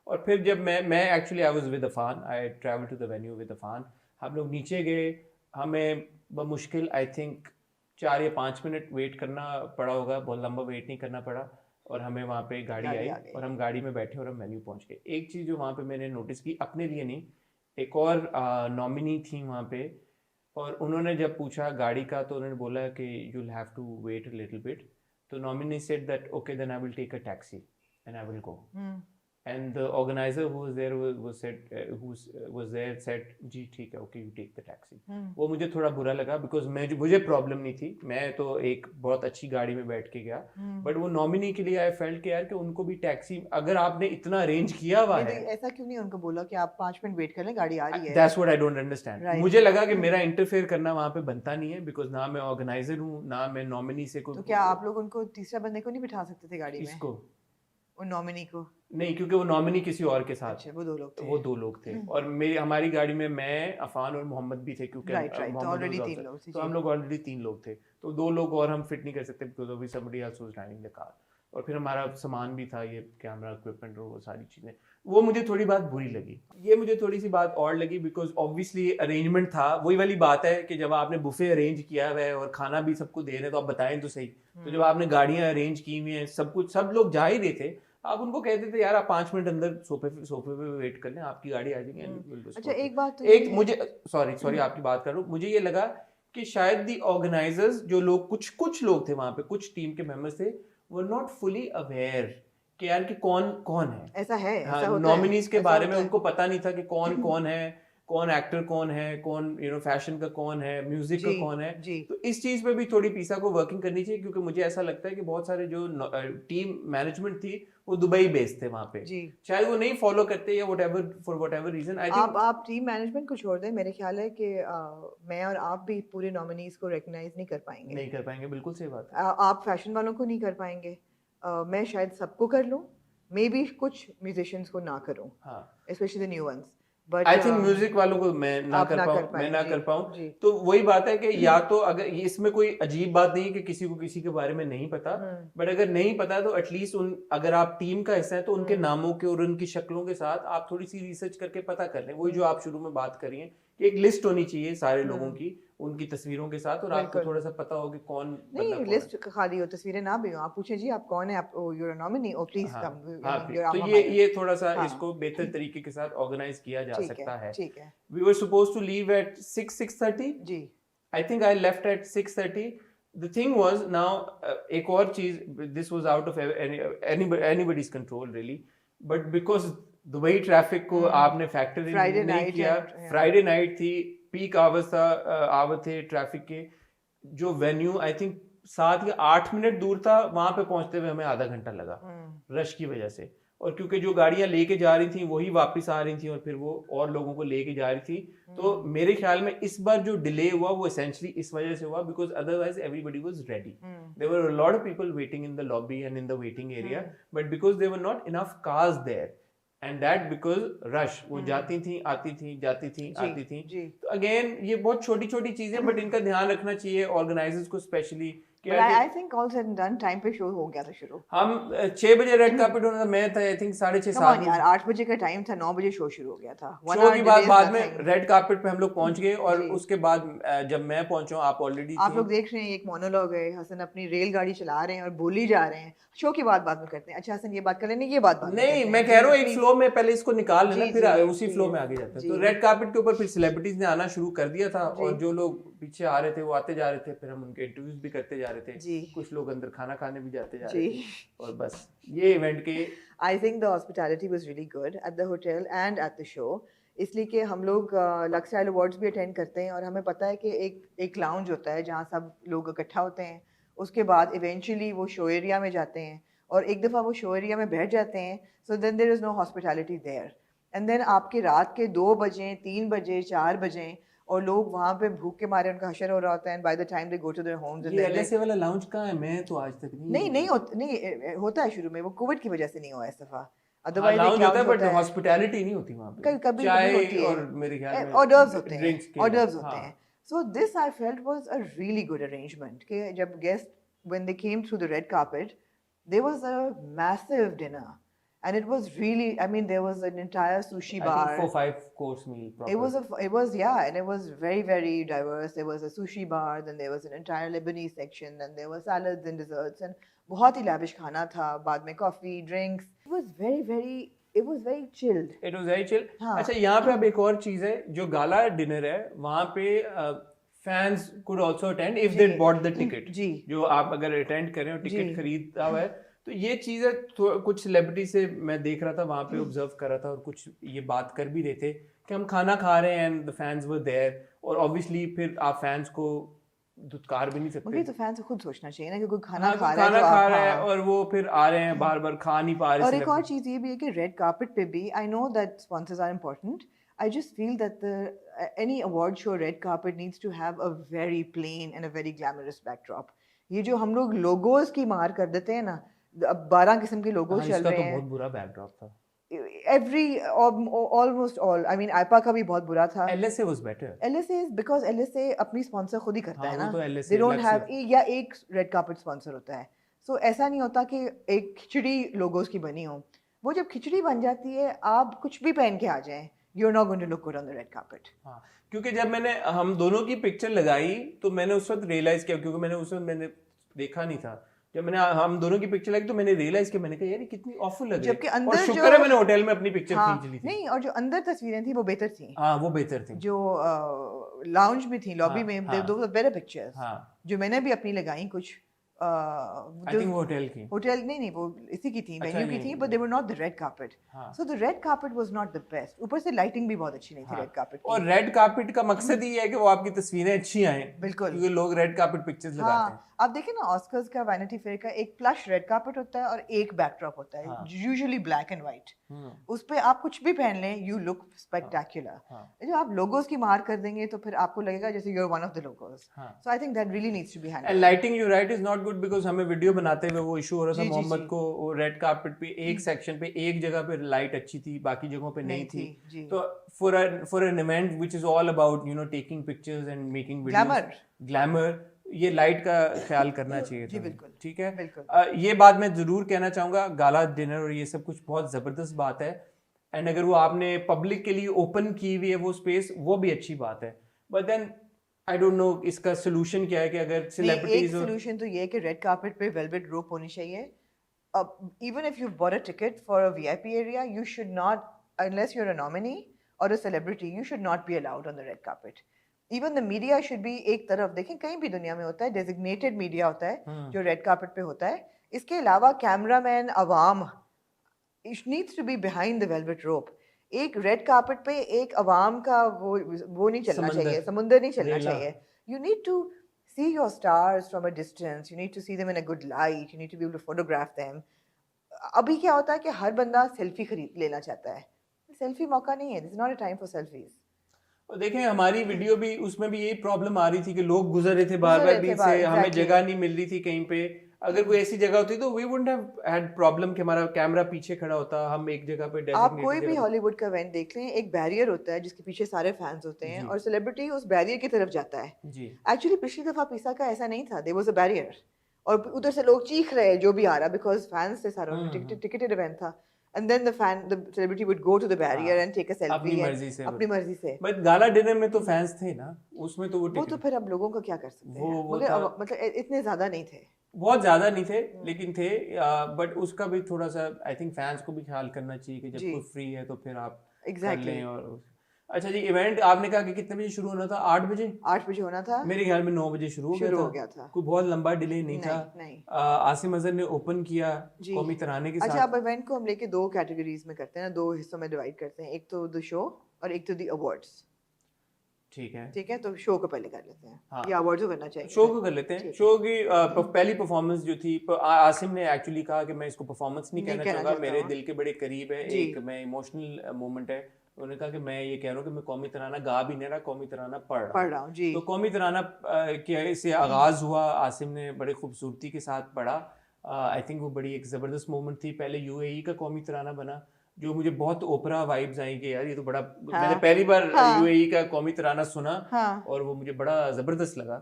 और फिर जब मैं actually I was with Afan, I travel to the venue with Afan. हम लोग नीचे गए. हमें मुश्किल आई थिंक 4 या 5 मिनट वेट करना पड़ा होगा. बहुत लंबा वेट नहीं करना पड़ा. और हमें वहाँ पे गाड़ी आई और हम गाड़ी में बैठे और हम वेन्यू पहुँच गए. एक चीज़ जो वहाँ पे मैंने नोटिस की, अपने लिए नहीं, एक और नॉमिनी थी वहाँ पे. और उन्होंने जब पूछा गाड़ी का तो उन्होंने बोला कि you will have to wait a little bit. तो nominee said that okay then I will take a taxi and I will go. And the organizer who was there said जी ठीक है, okay you take the taxi. वो मुझे थोड़ा बुरा लगा because मुझे प्रॉब्लम नहीं थी. मैं तो एक बहुत अच्छी गाड़ी में बैठ के गया. बट वो नॉमिनी के लिए आई फेल्ट कि यार कि उनको भी टैक्सी, अगर आपने इतना अरेंज किया हुआ है, ऐसा क्यों नहीं उनको बोला कि आप 5 मिनट वेट कर लें, गाड़ी आ रही है. That's what I don't understand. मुझे लगा कि मेरा इंटरफेयर करना वहाँ पे बनता नहीं है बिकॉज ना मैं ऑर्गेनाइजर हूँ ना मैं नॉमिनी से कोई. तो क्या आप लोग उनको तीसरा बंदे को नहीं बिठा सकते थे गाड़ी में? इसको उन नॉमिनी को नहीं, क्योंकि वो नॉमिनी किसी और के साथ. अच्छा, वो दो लोग थे. और हमारी गाड़ी में मैं, अफान और मोहम्मद भी थे क्योंकि तो ऑलरेडी 3 लोग थे. तो हम लोग ऑलरेडी 3 लोग थे. तो 2 लोग और हम फिट नहीं कर सकते because of somebody else was driving the car. और फिर हमारा सामान भी था, ये कैमरा इक्विपमेंट और वो सारी चीज़ें. वो मुझे थोड़ी बात बुरी लगी. ये मुझे थोड़ी सी बात और लगी बिकॉज ऑब्वियसली अरेंजमेंट था. वही वाली बात है कि जब आपने बुफे अरेंज किया हुआ है और खाना भी सबको दे रहे हैं तो आप बताएं तो सही. तो जब आपने गाड़ियाँ अरेंज की हुई हैं, सब कुछ, सब लोग जा ही रहे थे, आप उनको कहते थे यार आप 5 मिनट अंदर सोफे पे वेट कर लें, आपकी गाड़ी आ जाएगी. अच्छा, एक बात तो एक मुझे सॉरी आपकी बात कर रहा हूँ. मुझे ये लगा कि शायद दी ऑर्गेनाइजर्स जो लोग कुछ लोग थे वहां पे, कुछ टीम के मेंबर्स थे, वो नॉट फुली अवेयर कि यार कि कौन है. ऐसा है, नॉमिनीज के बारे में उनको पता नहीं था कि कौन है. कौन एक्टर कौन है, कौन फैशन का कौन है, म्यूजिक का कौन है। जी। तो इस चीज पे भी थोड़ी पीसा को वर्किंग करनी चाहिए, क्योंकि मुझे ऐसा लगता है कि बहुत सारे जो टीम मैनेजमेंट थी वो दुबई बेस्ड थे वहां पे, शायद वो नहीं फॉलो करते या for whatever reason. I think आप टीम मैनेजमेंट को छोड़ दें, मेरे ख्याल है कि मैं और आप भी पूरे नॉमिनीज को रिकॉग्नाइज नहीं कर पाएंगे। बिल्कुल सही बात है। आप फैशन वालों को नहीं कर पाएंगे, मैं शायद सबको कर लूं, मे बी कुछ म्यूजिशियंस को ना करूं, specially the new ones. But I think music वालों को मैं ना कर पाऊँ तो वही बात है कि या तो अगर इसमें कोई अजीब बात नहीं है कि किसी को किसी के बारे में नहीं पता, बट अगर नहीं पता तो एटलीस्ट अगर आप टीम का हिस्सा है तो उनके नामों के और उनकी शक्लों के साथ आप थोड़ी सी रिसर्च करके पता कर लें। वही जो आप शुरू में बात कर रही हैं कि एक लिस्ट होनी चाहिए सारे लोगों की, उनकी तस्वीरों के साथ, और आपको थोड़ा सा पता हो कि कौन नहीं, लिस्ट खाली हो, तस्वीरें ना भी हो, आप पूछे जी आप कौन है, आप you are nominee, oh please come. तो ये थोड़ा सा इसको बेहतर तरीके के साथ ऑर्गेनाइज किया जा सकता है। ठीक है। We were supposed to leave at 6:30. Ji. I think I left at 6:30. The thing was now एक और चीज, this was out of anybody's control really, but because Dubai traffic को आपने फैक्टर इन नहीं किया, फ्राइडे नाइट थी, peak hour थे traffic के, जो वेन्यू आई थिंक 7 या 8 मिनट दूर था, वहां पे पहुंचते हुए हमें आधा घंटा लगा रश की वजह से। और क्योंकि जो गाड़ियां लेके जा रही थी वही वापस आ रही थी और फिर वो और लोगों को लेके जा रही थी। तो मेरे ख्याल में इस बार जो डिले हुआ वो एसेंशियली इस वजह से हुआ, because otherwise everybody was ready, there were a lot of people waiting in the lobby and in the waiting area, but because there were not enough cars there and that because rush, वो जाती थी आती थी। तो again ये बहुत छोटी छोटी चीजें, बट इनका ध्यान रखना चाहिए ऑर्गेनाइजर्स को specially. But I think all said and done, time पे शो हो गया था शुरू। हम 6 बजे रेड कार्पेट होना था, मैं था आई थिंक 6:30 यार 8 बजे का टाइम था, 9 बजे शो शुरू हो गया था। शो की बाद में रेड कार्पेट पे हम लोग पहुंच गए, और उसके बाद जब मैं पहुंचा आप ऑलरेडी आप लोग देख रहे हैं एक मोनोलॉग है, हसन अपनी रेलगाड़ी चला रहे हैं और बोली जा रहे हैं। शो की बाद में करते हैं। अच्छा हसन ये बात कर लेने, ये बात नहीं, मैं कह रहा हूँ एक फ्लो में पहले इसको निकाल लेना, फिर उसी फ्लो में आगे जाते हैं। तो रेड कार्पेट के ऊपर फिर सेलिब्रिटीज ने आना शुरू कर दिया था, और जो लोग पीछे आ रहे थे वो आते जा रहे थे, फिर हम उनके इंटरव्यूज भी करते जा रहे थे, कुछ लोग अंदर खाना खाने भी जाते जा रहे थे, और बस ये इवेंट के I think the hospitality was really good at the hotel and at the show, इसलिए कि हम लोग लक्स स्टाइल अवार्ड्स भी अटेंड करते हैं, और हमें पता है कि एक लाउंज होता है जहाँ सब लोग इकट्ठा होते हैं, उसके बाद इवेंचुअली वो शो एरिया में जाते हैं, और एक दफ़ा वो शो एरिया में बैठ जाते हैं, so then there is no hospitality there, and then आपके रात के 2 बजे 3 बजे 4 बजे और लोग वहाँ पे भूख के मारे उनका हशर हो रहा होता है, and by the time they go to their homes. ये एलएसए वाला लाउंज कहाँ है? मैं तो आज तक नहीं होता है शुरू में, वो कोविड की वजह से नहीं हुआ इस दफा, अदरवाइज लाउंज होता है, बट हॉस्पिटैलिटी नहीं होती वहाँ पे, कभी चाय होती है, और मेरे ख्याल में ऑर्डर्स होते हैं। So this I felt was a really good arrangement कि जब guest when they came through the red carpet there was a massive dinner, and it was really, I mean there was an entire sushi bar, I think 4-5 course meal proper. It was yeah, and it was very very diverse. There was a sushi bar, then there was an entire Lebanese section, and there were salads and desserts, and बहुत ही lavish खाना था, बाद में coffee, drinks. It was very chilled. It was very chill. अच्छा, यहाँ पे अब एक और चीज है, जो गाला डिनर है वहाँ पे fans could also attend if they bought the ticket. जी, जो आप अगर attend करें और टिकट खरीदा हुआ है, तो ये चीज़ें कुछ सेलिब्रिटी से मैं देख रहा था वहाँ पे, ऑब्जर्व कर रहा था, और कुछ ये बात कर भी रहे थे कि हम खाना खा रहे हैं and the fans were there, और ऑब्वियसली फिर आप फैंस को दुत्कार भी नहीं सकते। मुझे तो फैंस को खुद सोचना चाहिए ना कि कोई खाना खा रहा है और वो फिर आ रहे हैं बार बार खा नहीं पा रहे। और एक और चीज़ ये भी है कि रेड कार्पेट पे भी, I know that sponsors are important, I just feel that any award show red carpet needs to have a very plain and a very glamorous backdrop. ये जो हम लोग लोगोस की मार कर देते हैं ना, अब 12 किस्म के लोगो चल रहे हैं, बहुत बुरा बैकड्रॉप था। almost all, I mean AIPA का भी बहुत बुरा था। LSA was better. LSA is because LSA अपनी स्पॉन्सर खुद ही करता है ना, तो LSA they don't have या एक रेड कार्पेट स्पॉन्सर होता है, so ऐसा नहीं होता कि एक खिचड़ी लोगोस की बनी हो। वो जब खिचड़ी बन जाती है, आप कुछ भी पहन के आ जाएं, you're not going to look good on the red carpet. हाँ, क्योंकि जब मैंने हम दोनों की पिक्चर लगाई तो मैंने उस वक्त रियलाइज किया, क्योंकि मैंने उस वक्त मैंने देखा नहीं था, जब मैंने हम दोनों की पिक्चर लगी तो मैंने रियलाइज किया, मैंने कहा यार कितनी ऑफुल लग रही है, और शुक्र है मैंने होटल में अपनी पिक्चर खींच ली थी। नहीं, और जो अंदर तस्वीरें थी वो बेहतर थी। हाँ, वो बेहतर थी। जो लाउंज में थी, लॉबी में, those were better pictures। जो मैंने भी अपनी लगाई कुछ, आई थिंक वो होटल नहीं वो इसी की थी, वेन्यू की थी, but they were not the red carpet, so the red carpet was not the best. ऊपर से लाइटिंग भी बहुत अच्छी नहीं थी रेड कार्पेट की। और रेड कार्पेट का मकसद ही है कि वो आपकी तस्वीरें अच्छी आए, बिल्कुल, क्योंकि लोग रेड कार्पेट पिक्चर्स लगाते हैं। आप देखें ना ऑस्कर्स का वैनिटी फेयर का एक प्लश रेड कार्पेट होता है और एक बैकड्रॉप होता है, यूजुअली ब्लैक एंड व्हाइट। उस पे आप कुछ भी पहन लें, यू लुक स्पेक्टेक्युलर। जो आप लोगोस की मार कर देंगे तो फिर आपको लगेगा जैसे you are one of the logos. So I think that really needs to be handled. And lighting you right is not good, because हमें वीडियो बनाते हुए वो इशू हो रहा था मोहम्मद को, वो रेड कार्पेट पे एक सेक्शन पे एक जगह पे लाइट अच्छी थी, बाकी जगहों पे नहीं थी। तो for an event which is all about taking pictures and making videos, glamour, ये लाइट का ख्याल करना चाहिए था। बिल्कुल, ठीक है। ये बात मैं जरूर कहना चाहूंगा, गाला डिनर और ये सब कुछ बहुत जबरदस्त बात है, एंड अगर वो आपने पब्लिक के लिए ओपन की हुई है वो स्पेस, वो भी अच्छी बात है। But then I don't know इसका सोल्यूशन क्या है कि अगर सेलिब्रिटीज, सोल्यूशन तो ये है कि रेड कार्पेट पे वेलवेट रोप होनी चाहिए। Even if you bought a ticket for a VIP area, you should not, unless you are a nominee और a celebrity, you should not be allowed on the red carpet. Even the media should be एक तरफ, देखें कहीं भी दुनिया में होता है डेजिग्नेटेड मीडिया होता है जो रेड कार्पेट पे होता है। इसके अलावा कैमरामैन, अवाम, it needs to be behind the velvet rope. एक रेड कार्पेट पे एक अवाम का वो नहीं चलना चाहिए, समुंदर नहीं चलना चाहिए। You need to see your stars from a distance, you need to see them in a good light, you need to be able to photograph them. अभी क्या होता है कि हर बंदा सेल्फी खरीद लेना चाहता है, सेल्फी मौका नहीं है, this is not a time for selfies. और देखें हमारी वीडियो भी, उसमें भी यही प्रॉब्लम आ रही थी कि लोग गुजर रहे थे बार बार बीच से, हमें जगह नहीं मिल रही थी कहीं पे। अगर कोई ऐसी जगह होती तो we wouldn't have had problem कि हमारा कैमरा पीछे खड़ा होता, हम एक जगह पे डेजिग्नेटेड। आप कोई भी हॉलीवुड का इवेंट देख लें, एक बैरियर होता है जिसके पीछे सारे फैंस होते हैं और सेलिब्रिटी उस बैरियर की तरफ जाता है जी। एक्चुअली पिछली दफा पिसा का ऐसा नहीं था, देयर वाज अ बैरियर और उधर से लोग चीख रहे जो भी आ रहा, बिकॉज फैंस थे सारा, टिकटेड इवेंट था। And then the celebrity would go to the barrier and take a selfie अपनी मर्जी से। बट गाला डिनर में तो फैंस थे ना, उसमें तो वो तो फिर अब लोगों का क्या कर सकते हैं, मतलब इतने ज्यादा नहीं थे, बहुत ज्यादा नहीं थे, लेकिन थे। बट उसका भी थोड़ा सा आई थिंक फैंस को भी ख्याल करना चाहिए कि जब कोई फ्री है तो फिर आप कर लें। और अच्छा जी, इवेंट आपने कहा कि कितने बजे शुरू होना था? 8 बजे? 8 बजे होना था, मेरे ख्याल में 9 बजे शुरू हो गया था। कोई बहुत लंबा डिले नहीं था। आसिम अजहर ने ओपन किया कौमी तराने के साथ। अच्छा, अब इवेंट को हम लेके 2 कैटेगरीज में करते हैं ना, 2 हिस्सों में डिवाइड करते हैं, एक तो द शो और एक तो द अवार्ड्स। ठीक है, तो शो को पहले कर लेते हैं या अवार्ड्स को करना चाहिए? शो को कर लेते हैं। शो की पहली परफॉर्मेंस जो थी, आसिम ने एक्चुअली कहा कि मैं इसको परफॉर्मेंस नहीं कहना चाहूंगा, मेरे दिल के बड़े करीब है, एक मैं इमोशनल मोमेंट है। उन्होंने कहा कि मैं ये कह रहा हूँ कि मैं कौमी तराना गा भी नहीं रहा, कौमी तराना पढ़ रहा हूँ जी। तो कौमी तराना के से आगाज हुआ, आसिम ने बड़े खूबसूरती के साथ पढ़ा। आई थिंक वो बड़ी एक ज़बरदस्त मोमेंट थी। पहले यूएई का कौमी तराना बना, जो मुझे बहुत ओपरा वाइब्स आई कि यार ये तो बड़ा, मैंने पहली बार यूएई का कौमी तराना सुना और वो मुझे बड़ा ज़बरदस्त लगा,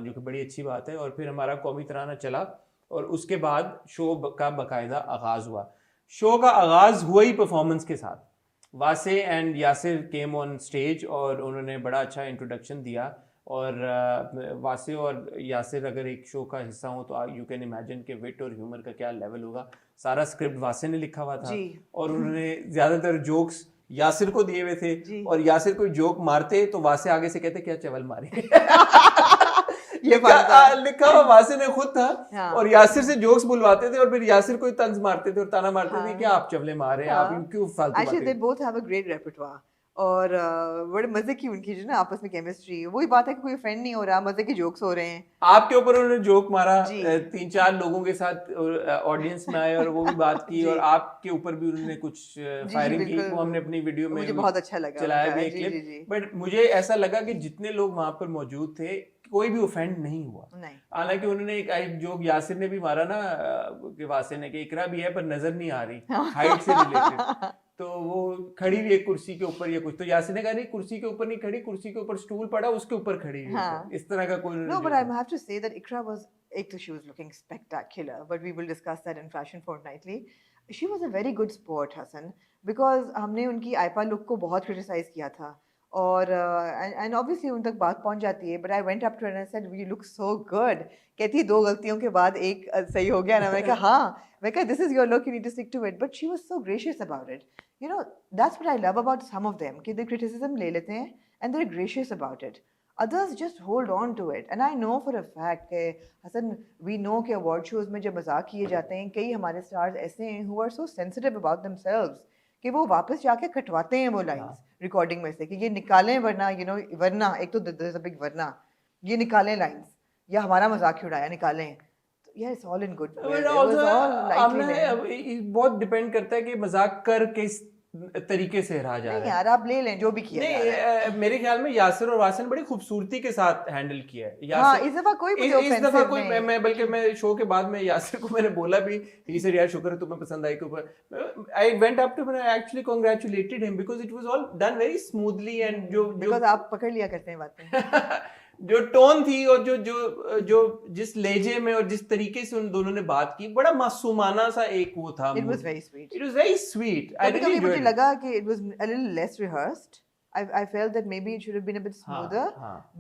जो कि बड़ी अच्छी बात है। और फिर हमारा कौमी तराना चला और उसके बाद शो का बाकायदा आगाज़ हुआ। शो का आगाज़ हुआ ही परफॉर्मेंस के साथ। Wasay and Yasir came on stage और उन्होंने बड़ा अच्छा इंट्रोडक्शन दिया। और वासे और यासिर अगर एक शो का हिस्सा हो तो यू कैन इमेजिन के विट और ह्यूमर का क्या लेवल होगा। सारा स्क्रिप्ट वासे ने लिखा हुआ था और उन्होंने ज़्यादातर जोक्स यासिर को दिए हुए थे, और यासिर कोई जोक मारते तो वासे आगे से कहते क्या चवल मारी। ये लिखा हुआ वासे ने खुद था और यासिर से जोक्स बुलवाते थे और फिर यासिर को तंज मारते थे और ताना मारते थे कि आप चवले मार रहे हैं, आप क्यों फालतू बातें। Actually they both have a great repertoire और बड़े मजे की उनकी जो ना आपस में केमिस्ट्री। वही बात है कि कोई फ्रेंड नहीं हो रहा, मजे के जोक्स हो रहे हैं। आपके ऊपर उन्होंने जोक मारा, 3-4 लोगों के साथ ऑडियंस में आए और वो भी बात की, और आपके ऊपर भी उन्होंने कुछ फायरिंग की, वो हमने अपनी वीडियो में मुझे बहुत अच्छा लगा, चलाया गया क्लिप। बट मुझे ऐसा लगा कि जितने लोग वहां पर मौजूद थे कोई भी ऑफेंड नहीं हुआ। हालांकि उन्होंने एक जोक यासिर ने भी मारा ना कि वासे ने कि इकरा भी है पर नजर नहीं आ रही, हाइट से रिलेटेड। तो वो खड़ी हुई एक कुर्सी के ऊपर या कुछ, तो यासिर ने कहा नहीं कुर्सी के ऊपर नहीं खड़ी, कुर्सी के ऊपर स्टूल पड़ा उसके ऊपर खड़ी हुई। इस तरह का कोई No, but I have to say that Ikra was, एक तो she was looking spectacular, but we will discuss that in Fashion Fortnightly. She was a very good sport, Hassan, because हमने उनकी आइपा लुक को बहुत क्रिटिसाइज किया था और and obviously उन तक बात पहुंच जाती है, but I went up to her and I said you look so good. कहती है 2 गलतियों के बाद एक सही हो गया ना। मैं कहा हाँ, मैं कहा this is your look, you need to stick to it. But she was so gracious about it. You know, that's what I love about some of them, कि they criticism ले लेते हैं and they're gracious about it. others just hold on to it. And I know for a fact कि Hasan, we know कि award shows में जब मजाक किए जाते हैं, कई हमारे stars ऐसे हैं who are so sensitive about themselves कि वो वापस जाके कटवाते हैं वो lines recording में से कि ये निकालें, वरना वरना एक तो there's a big वरना, ये निकालें lines, या हमारा मजाक क्यों उड़ाया, निकालें. Yeah, it's all in good. But also, बहुत डिपेंड करता है कि मजाक कर किस तरीके से रहा जा रहा है. नहीं यार, आप ले लें जो भी किया नहीं, मेरे ख्याल में यासिर और वासन बड़ी खूबसूरती के साथ हैंडल किया है. हाँ, इस दफा कोई मुझे ऑफेंसिव नहीं. मैं बल्कि मैं शो के बाद में यासिर को मैंने बोला भी, ही सेड यार शुक्र है तुम्हें पसंद आई के ऊपर. I went up to, I actually congratulated him because it was all done very smoothly and because आप पकड़ लिया करते हैं बातें. जो टोन थी और जो जिस लहजे में और जिस तरीके से उन दोनों ने बात की, बड़ा मासूमाना सा एक वो था. It was very sweet. It was very sweet. I really enjoyed it. मुझे लगा कि it was a little less rehearsed. I felt that maybe it should have been a bit smoother.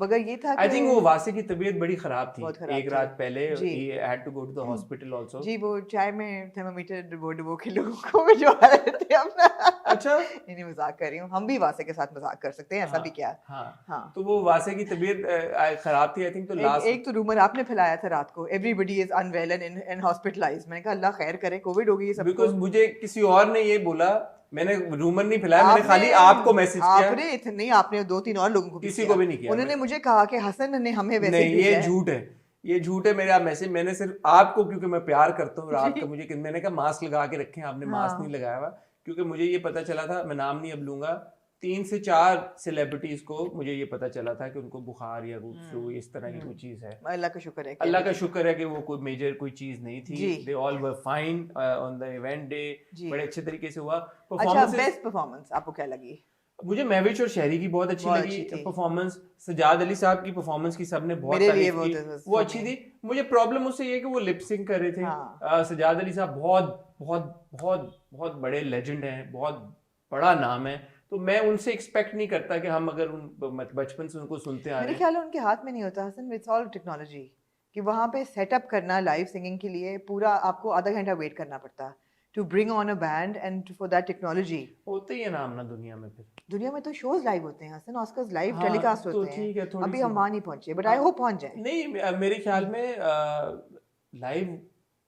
मगर ये था I think वो वासे की तबीयत बड़ी खराब थी. एक रात पहले he had to go to the hospital also. जी, वो चाय में थर्मोमीटर डुबो के लोगों को भिजवा रहे थे अपना. अच्छा, नहीं मजाक कर रही हूँ, हम भी वासे के साथ मजाक कर सकते हैं, ऐसा भी क्या. हाँ, तो वो वासे की तबीयत खराब थी. I think तो लास्ट एक तो रूमर आपने फैलाया था रात को, everybody is unwell and hospitalized. मैंने कहा अल्लाह खैर करे, कोविड हो गई है सबको. Because मुझे किसी और ने ये बोला, मैंने रूमर नहीं फैलाया, मैंने खाली आपको मैसेज किया. आपने नहीं, आपने 2-3 और लोगों को किसी को भी नहीं किया. उन्होंने मुझे कहा कि हसन ने हमें वैसे नहीं, ये झूठ है, ये झूठ है. मेरा मैसेज मैंने सिर्फ आपको, क्योंकि मैं प्यार करता हूँ रात का, मुझे मैंने कहा मास्क लगा के रखें, आपने मास्क नहीं लगाया हुआ. क्योंकि मुझे ये पता चला था, मैं नाम नहीं अब लूंगा, 3 से 4 सेलिब्रिटीज को मुझे ये पता चला था कि उनको बुखार या फ्लू इस तरह की कोई चीज है. अल्लाह का शुक्र है, अल्लाह का शुक्र है कि वो कोई मेजर कोई चीज नहीं थी. They all were fine on the event day. बड़े अच्छे तरीके से हुआ. अच्छा, बेस्ट परफॉर्मेंस आपको क्या लगी? मुझे महविश और शहरी की बहुत अच्छी लगी परफॉर्मेंस. सजाद अली साहब की परफॉर्मेंस की सबने बहुत तारीफ की, वो अच्छी थी. मुझे प्रॉब्लम उससे ये कि वो लिप सिंक कर रहे थे. सजाद अली साहब बहुत बहुत बहुत बहुत बड़े लेजेंड हैं, बहुत बड़ा नाम है, तो मैं उनसे एक्सपेक्ट नहीं करता कि हम अगर उन बचपन से उनको सुनते आ रहे हैं. मेरे ख्याल है उनके हाथ में नहीं होता हसन, इट्स ऑल टेक्नोलॉजी. कि वहाँ पे सेटअप करना लाइव सिंगिंग के लिए पूरा आपको आधा घंटा वेट करना पड़ता to bring on a band and for that technology. होते ही है नाम ना दुनिया में. फिर दुनिया में तो शोज लाइव होते हैं हसन, ऑस्कर्स लाइव टेलीकास्ट होते हैं. अभी हम वहाँ नहीं पहुंचे, बट आई होप पहुंच जाए. नहीं, मेरे ख्याल में लाइव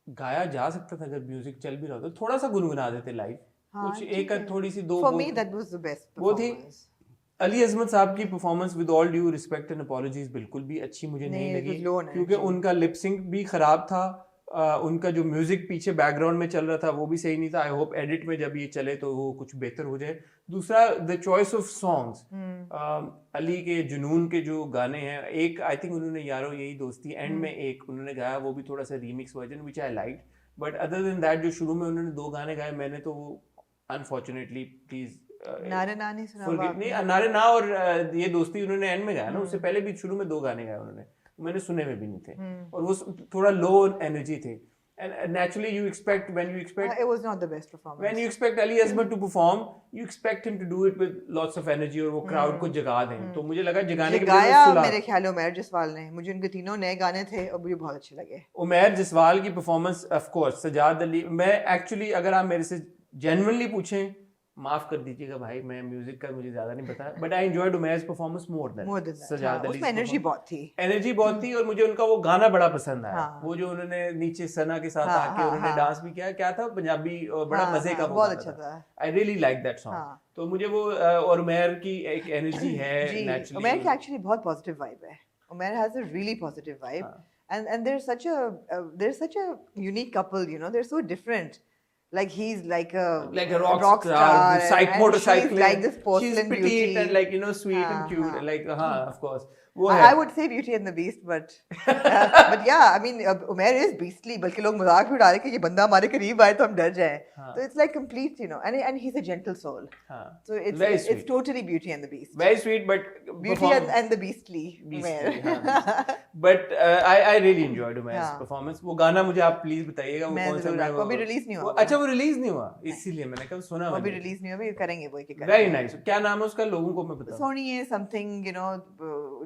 गाया जा सकता था. अगर म्यूजिक चल भी रहा था, थोड़ा सा गुनगुना देते लाइव. कुछ एक थोड़ी सी दो. For me that was the best. वो थी अली अजमत साहब की performance, with all due respect and apologies, बिल्कुल भी अच्छी मुझे नहीं लगी, क्योंकि उनका लिप सिंक भी खराब था. उनका जो म्यूजिक पीछे बैकग्राउंड में चल रहा था वो भी सही नहीं था. आई होप एडिट में जब ये चले तो वो कुछ बेहतर हो जाए. दूसरा, the choice of songs, Ali के जुनून के जो गाने हैं, एक आई थिंक उन्होंने यारो यही दोस्ती एंड में एक उन्होंने गाया, वो भी थोड़ा सा remix version which I like. But other than that जो शुरू में उन्होंने 2 गाने गाए, मैंने तो वो अनफॉर्चुनेटली प्लीज नारे ना नहीं सुना. नहीं, नारे ना और ये दोस्ती उन्होंने एंड में गाया ना. उससे पहले भी शुरू में 2 गाने गाए उन्होंने, मैंने सुने में भी नहीं थे. और वो थोड़ा लो एनर्जी थे. And naturally you expect, when you expect it was not the best performance. When you expect Ali Azmat to perform, you expect him to do it with lots of energy और वो crowd को जगा दें. तो मुझे लगा जगाने के लिए गाया मेरे ख्याल में उमैर जसवाल ने. मुझे उनके तीनों नए गाने थे और मुझे बहुत अच्छे लगे. उमैर जसवाल की performance, of course. Sajjad Ali, मैं एक्चुअली अगर आप मेरे से जेन्युइनली पूछें, माफ कर दीजिएगा भाई, मैं म्यूजिक का मुझे ज्यादा नहीं पता, but I enjoyed Umair's performance more than Sajjad Ali. उसमें एनर्जी बहुत थी और मुझे उनका वो गाना बड़ा पसंद आया. वो जो उन्होंने नीचे सना के साथ आके उन्होंने डांस भी किया, क्या था पंजाबी, और बड़ा मजे का, बहुत अच्छा था. I really like that song. तो मुझे वो और उमैर की एक एनर्जी है नेचुरली. उमैर की एक्चुअली बहुत पॉजिटिव वाइब है. Umair has a really positive vibe, and they're such a unique couple, you know, they're so different. Like he's like a rock star, motorcycling. She's like this porcelain beauty. She's petite and like, you know, sweet and cute. Like, of course. I would say Beauty and the Beast, but yeah, I mean, Umair is beastly. बल्कि लोग मजाक भी उड़ा रहे कि ये बंदा हमारे करीब आए तो हम डर जाएं. So it's like complete, you know, and he's a gentle soul. So it's totally Beauty and the Beast. Very sweet, but Beauty and the Beastly. Umair. But I really enjoyed Umair's performance. वो गाना मुझे आप please बताइएगा वो कौन सा. वो अभी रिलीज नहीं हुआ. अच्छा, वो रिलीज नहीं हुआ, इसीलिए मैंने कहा सुना. वो अभी रिलीज नहीं हुआ, अभी करेंगे वो एक. Very nice. क्या नाम है उसका, लोगों को मैं बताऊं. सोनी है something, you know,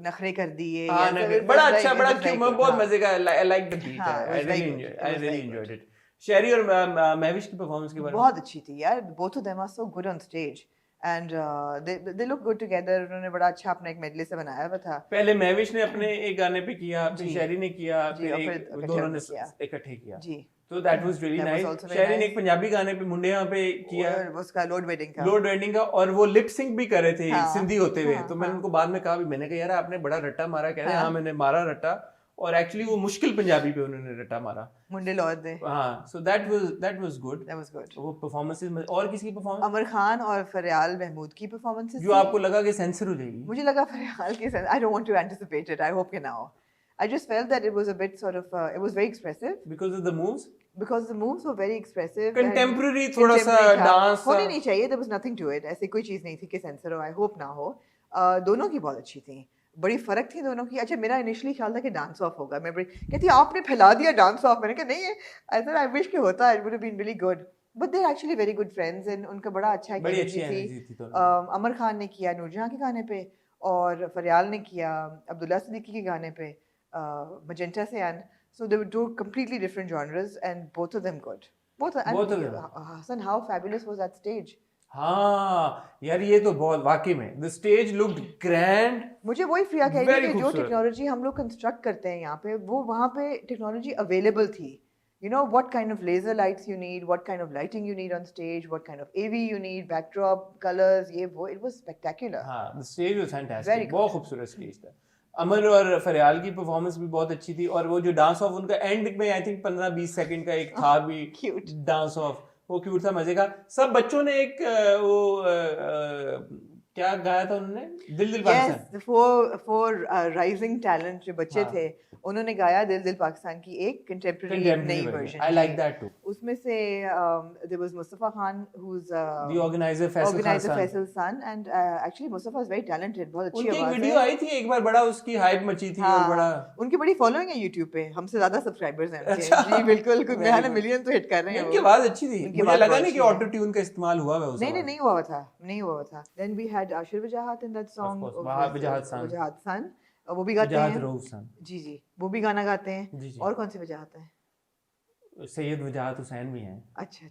नखरे कर दिए. बड़ा अच्छा, बड़ा क्यूट, बहुत मजे का. I like the beat. I really enjoyed it. शहरी और महविश की परफॉर्मेंस के बारे में बहुत अच्छी थी यार. Both of them are so good on stage. and they look good together. उन्होंने बड़ा अच्छा अपना एक medley से बनाया हुआ था. पहले महविश ने अपने एक गाने पे किया, फिर शहरी ने किया, जी, और फिर फिर दोनों ने किया. इकट्ठे किया. जी. तो that was really That was nice. also very शहरी ने nice. एक पंजाबी गाने पे मुंडे यहाँ पे किया, और उसका लोड वेडिंग का, और वो लिप सिंक भी कर रहे थे हाँ, सिंधी होते हुए. हाँ, तो मैंने हाँ. उनको बाद में कहा भी, मैंने कहा यार आपने बड़ा रट्टा मारा. कह रहे हैं हाँ. हाँ मैंने मारा रट्टा, और एक्चुअली वो मुश्किल पंजाबी पे उन्होंने रट्टा मारा. मुंडे लौट दे. हाँ, so that was good. That was good. वो परफॉर्मेंसेस में और किसकी परफॉर्मेंस अमर खान और फरियाल महमूद की परफॉर्मेंसेस जो आपको लगा कि सेंसर हो जाएगी? मुझे लगा फरियाल की I don't want to anticipate it. I hope you know. I just felt that it was a bit sort of it was very expressive because of the moves. Because the moves were very expressive. Contemporary थोड़ा सा dance होनी नहीं चाहिए. There was nothing to it. ऐसी कोई चीज़ नहीं थी कि सेंसर हो. I hope ना हो. दोनों की बहुत अच्छी थी. बड़ी फर्क थी दोनों की. अच्छा मेरा इनिशियली ख्याल था कि डांस ऑफ होगा. मैं बड़ी कहती आपने फैला दिया डांस ऑफ. मैंने कहा नहीं है. I thought I wish कि होता. It would have been really good. But they're actually very good friends and उनका बड़ा अच्छा एनर्जी थी. अमर खान ने किया नूरजहां के गाने पे, और फरियाल ने किया अब्दुल्ला सिद्दीकी के गाने पे, मजेंटा से. And so they were two completely different genres and both of them good. Both of them. Hassan, how fabulous was that stage? हाँ यार ये तो बहुत वाकई में the stage looked grand. मुझे वही प्रिया कह रही है कि जो टेक्नोलॉजी हम लोग कंस्ट्रक्ट करते हैं यहाँ पे, वो वहाँ पे टेक्नोलॉजी अवेलेबल थी. You know what kind of laser lights you need, what kind of lighting you need on stage, what kind of AV you need, backdrop, colors, ये वो. It was spectacular. हाँ, the stage was fantastic. बहुत खूबसूरत stage था. अमर और फरियाल की performance भी बहुत अच्छी थी, और वो जो डांस ऑफ उनका एंड में आई थिंक 15-20 सेकंड का एक था भी क्यूट डांस ऑफ. वो क्यूट था, मजे का. सब बच्चों ने एक वो क्या गाया था उन्होंने? दिल दिल Pakistan. Yes, four rising talent जो बच्चे थे, उन्होंने गाया दिल दिल पाकिस्तान की एक कंटेम्परेरी नई version. I like that too. उसमें से there was Mustafa Khan who's the organizer Faisal's son, and actually Mustafa is very talented. बहुत अच्छी आवाज है. उनकी वीडियो आई थी एक बार, बड़ा उसकी हाइप मची थी. और बड़ा उनकी बड़ी फॉलोइंग है YouTube पे. हमसे ज्यादा सब्सक्राइबर्स हैं उनके. जी बिल्कुल, मेरे मिलियन तो हिट कर रहे हैं. उनकी आवाज अच्छी थी. मुझे लगा नहीं कि ऑटो ट्यून का इस्तेमाल हुआ है. नहीं हुआ था. Then we had Ashir Wajahat in that song. वजाहत सन, वो भी गाते हैं. जी वो भी गाना गाते हैं. और कौन से वजाहत हैं? सैयद वजाहत हुसैन भी हैं. अच्छा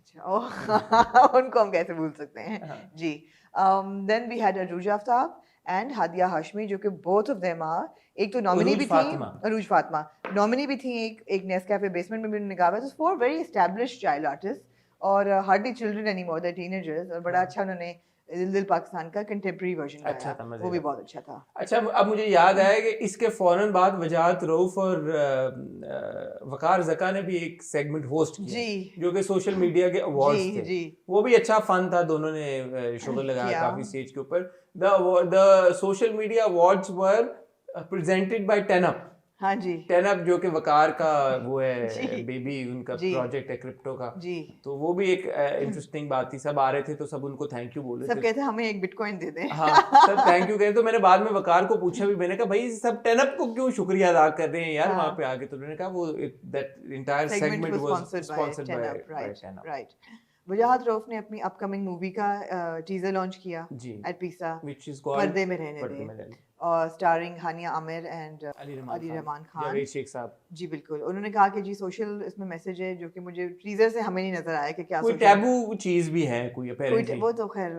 उनको हम कैसे भूल सकते हैं. जी. Then we had Aruj Aftab and Hadia Hashmi, जो कि both of them are, एक तो नॉमिनी भी थी अरूज फातिमा, नॉमिनी भी थी एक नेस्कैफे बेसमेंट में भी उन्होंने गाया. तो four very established child artist, और hardly children anymore, the teenagers. और बड़ा अच्छा उन्होंने दिल दिल पाकिस्तान का कंटेम्पररी वर्जन गाया. अच्छा था, वो भी बहुत अच्छा था. अच्छा अब मुझे याद आया कि इसके फौरन बाद वजाहत रऊफ और वकार ज़का ने भी एक सेगमेंट होस्ट किया जो कि सोशल मीडिया के अवार्ड्स थे. वो भी अच्छा फन था. दोनों ने शुगर लगाया काफी स्टेज के ऊपर. The social media awards were presented by 10up. हाँ जी. 10up जो कि वकार का वो है बेबी, उनका प्रोजेक्ट है क्रिप्टो का. जी. तो वो भी एक इंटरेस्टिंग बात थी. सब आ रहे थे तो सब उनको थैंक यू बोल रहे थे. सब कहते हमें एक बिटकॉइन दे दें. हाँ सब थैंक यू कहते. तो मैंने बाद में वकार को पूछा भी, मैंने कहा भाई सब 10up को क्यों शुक्रिया अदा कर रहे हैं यार वहाँ पे आके. तो उन्होंने कहा वो that entire segment was sponsored by 10up. Right. Wajahat Rauf ने अपनी अपकमिंग मूवी का टीजर लॉन्च किया at PISA, which is called Parde Mein Rehne De, और स्टारिंग हानिया आमिर एंड अली रहमान खान, जावेद शेख साहब. जी बिल्कुल. उन्होंने कहा कि जी सोशल इसमें मैसेज है जो कि मुझे टीजर से हमें नहीं नजर आया कि क्या कोई टैबू चीज भी है कोई अपैरेंटली. वो तो खैर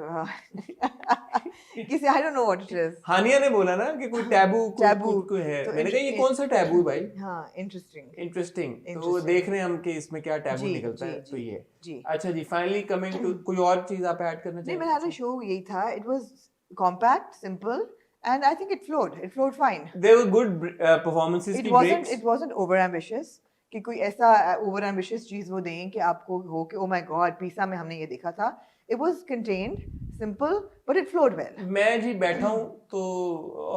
किसी I don't know what it is. Hania ने बोला ना कि कोई टैबू कोई है. तो मैंने कहा ये कौन सा टैबू है भाई. हां इंटरेस्टिंग. तो देख रहे हैं हम कि इसमें क्या टैबू निकलता है. तो ये जी. अच्छा जी, फाइनली कमिंग टू कोई और चीज आप ऐड करना चाहिए? नहीं, मेरा शो यही था. It was compact, simple, and I think it flowed fine. There were good performances. It wasn't over ambitious कि कोई ऐसा over ambitious चीज वो दें कि आपको हो कि oh my god पीसा में हमने ये देखा था. It was contained, simple, but it flowed well. मैं जी बैठा हूँ तो,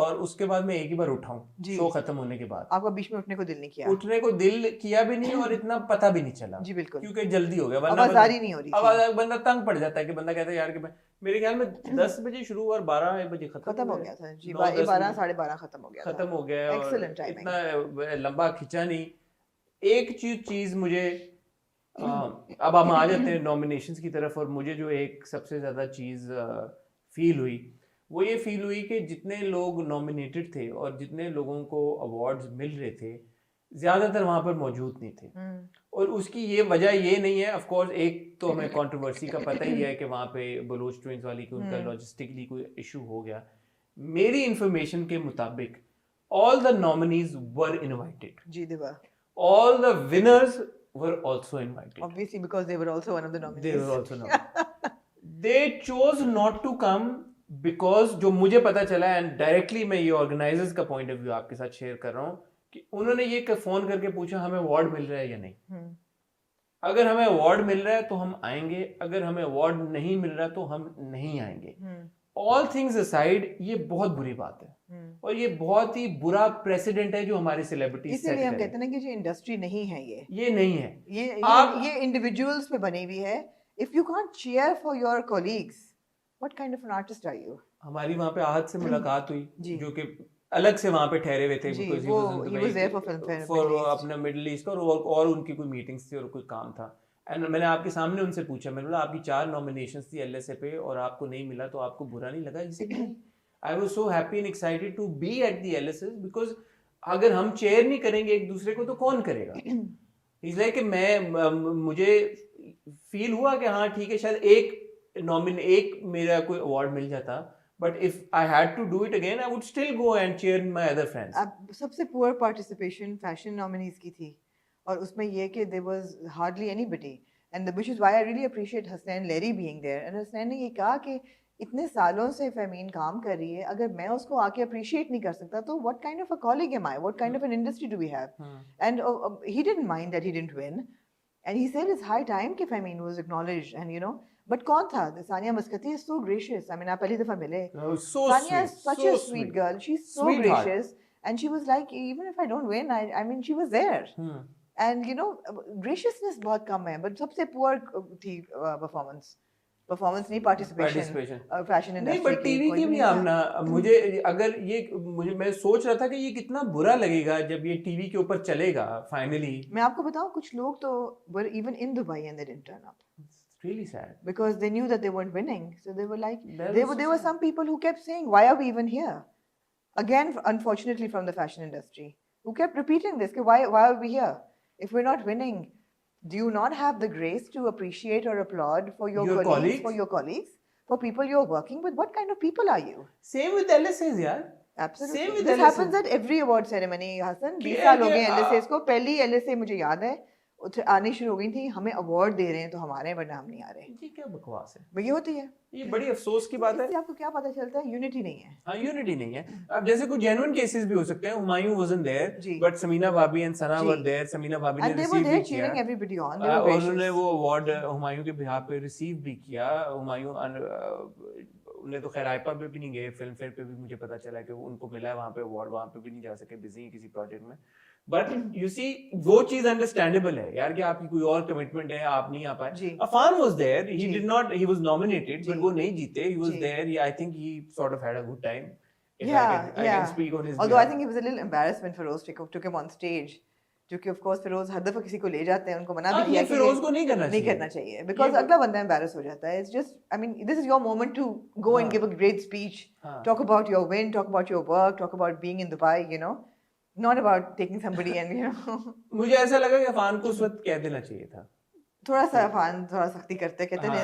और उसके बाद मैं एक ही बार उठा हूँ शो खत्म होने के बाद. आपका बीच में उठने को दिल नहीं किया? उठने को दिल किया भी नहीं, और इतना पता भी नहीं चला. जी बिल्कुल. क्योंकि जल्दी हो गया. आवाज़ नहीं हो रही. आवाज़ बंदा तंग पड़ जाता है कि बंदा कहता है यार कि मेरे ख्याल में 10 बजे शुरू और 12 बजे खत्म हो गया था. जी 12 साढ़े 12 खत्म हो गया. Excellent timing. इतना लंबा खिंचा नहीं. एक चीज मुझे अब हम आ जाते हैं नॉमिनेशंस की तरफ. और मुझे जो एक सबसे ज़्यादा चीज़ फील हुई वो ये फील हुई कि जितने लोग नॉमिनेटेड थे और जितने लोगों को अवार्ड्स मिल रहे थे, ज्यादातर वहां पर मौजूद नहीं थे। और उसकी ये वजह ये नहीं है, ऑफ कोर्स एक तो हमें कंट्रोवर्सी का पता ही है कि वहां पे बलोच ट्विंस वाली की उनका लॉजिस्टिकली कोई इशू हो गया। मेरी इंफॉर्मेशन के मुताबिक all the nominees were invited. Ji they were. All the winners were also invited. Obviously because they were also one of the nominees. They were also nominated. They chose not to come because जो मुझे पता चला, and directly मैं ये organizers का point of view आपके साथ share कर रहा हूँ कि उन्होंने ये फोन करके पूछा हमें अवार्ड मिल रहा है या नहीं। अगर हमें अवार्ड मिल रहा है तो हम आएंगे, अगर हमें अवार्ड नहीं मिल रहा तो हम नहीं आएंगे। ऑल थिंग्स असाइड ये बहुत बुरी बात है और ये बहुत ही बुरा प्रेसिडेंट है जो हमारे सेलिब्रिटीज सेट इसलिए हम कहते हैं ना कि जो इंडस्ट्री नहीं है ये नहीं है, ये इंडिविजुअल्स पे बनी हुई है। If you can't cheer for your colleagues what kind of an artist are you. हमारी वहां पे आहत से मुलाकात हुई जो कि अलग से वहां पे ठहरे हुए थे because he was there for अपना मिडिल ईस्ट का और उनकी कोई मीटिंग्स थी और कोई काम था। एंड मैंने आपके सामने उनसे पूछा, मैंने बोला आपकी 4 नॉमिनेशंस थी एलएसए पे और आपको नहीं मिला तो आपको बुरा नहीं लगा? इसे नहीं, I was so happy and excited to be at the LSA because अगर हम चेयर नहीं करेंगे एक दूसरे को तो कौन करेगा। इज लाइक मुझे फील हुआ कि हाँ ठीक है शायद एक मेरा कोई अवार्ड मिल जाता, but if I had to do it again I would still go and cheer my other friends. अब सबसे poor participation fashion nominees की थी और उसमें ये कि there was hardly anybody and which is why I really appreciate Hasnain Lahiri being there and Hasnain ने ये कहा कि इतने सालों से फ़हमीन काम कर रही है, अगर मैं उसको आके appreciate नहीं कर सकता तो what kind of a colleague am I, what kind of an industry do we have? And he didn't mind that he didn't win and he said it's high time कि फ़हमीन was acknowledged and you know. But कौन था? Sania Muscati is so gracious. I mean, आप पहली दफा मिले. So Sania is sweet, such so a sweet girl. She's so sweet gracious, and she was like, even if I don't win, I mean, she was there. And you know, graciousness बहुत कम है, but सबसे poor थी performance. Performance नहीं, participation. Fashion industry. नहीं, but TV की भी आमना मुझे अगर ये मैं सोच रहा था कि ये कितना बुरा लगेगा जब ये टीवी के ऊपर चलेगा finally. मैं आपको बताऊं कुछ लोग तो were even in Dubai and they didn't turn up. Really sad because they knew that they weren't winning, so they were like there were some people who kept saying why are we even here again, unfortunately from the fashion industry, who kept repeating this, why are we here if we're not winning? Do you not have the grace to appreciate or applaud for your colleagues, for your colleagues, for people you're working with? What kind of people are you? Same with LSAs yaar. Absolutely. Same with this LSAs. Happens at every award ceremony. Hassan 20 साल हो गए LSAs को, पहली LSA मुझे याद है आनी शुरू हो गई थी, हमें अवार्ड दे रहे हैं तो हमारे वरना हम नहीं आ रहे। ये क्या बकवास है? ये होती है, ये बड़ी अफसोस की बात है। आपको क्या पता चलता है? यूनिटी नहीं है। हाँ, यूनिटी नहीं है। अब जैसे कुछ जेन्युइन केसेस भी हो सकते हैं। Humayun wasn't there, but Samina भाभी and Sana were there. Samina भाभी ने रिसीव भी किया और उन्होंने वो अवार्ड हुमायूं के बिहाफ पे रिसीव भी किया। हुमायूं उन्हें तो खैर आईपा पे भी नहीं गए, फिल्म फेयर पे भी मुझे पता चला कि उनको मिला है वहाँ पे अवार्ड, वहाँ पे भी नहीं जा सके, बिजी किसी प्रोजेक्ट में। बट यू सी वो चीज अंडरस्टैंडेबल है यार कि आपकी कोई और कमिटमेंट है, आप नहीं आ पाए। Afan was there, he did not, he was nominated but वो नहीं जीते। He was there, I think he sort of had a good time. I can speak on his although I think it was a little embarrassed when Feroz took him on stage, जो कि of course Feroz हर दफा किसी को ले जाते हैं, उनको मना भी किया कि Feroz को नहीं करना चाहिए because अगला बंदा embarrassed हो जाता है। It's just, I mean, this is your moment to go and give a great speech, talk about your win, talk about your work, talk about being in Dubai, you know, not about taking somebody and you know. मुझे ऐसा लगा कि अफान को उस वक्त कह देना चाहिए था। थोड़ा सा अफान थोड़ा सख्ती करते, कहते हैं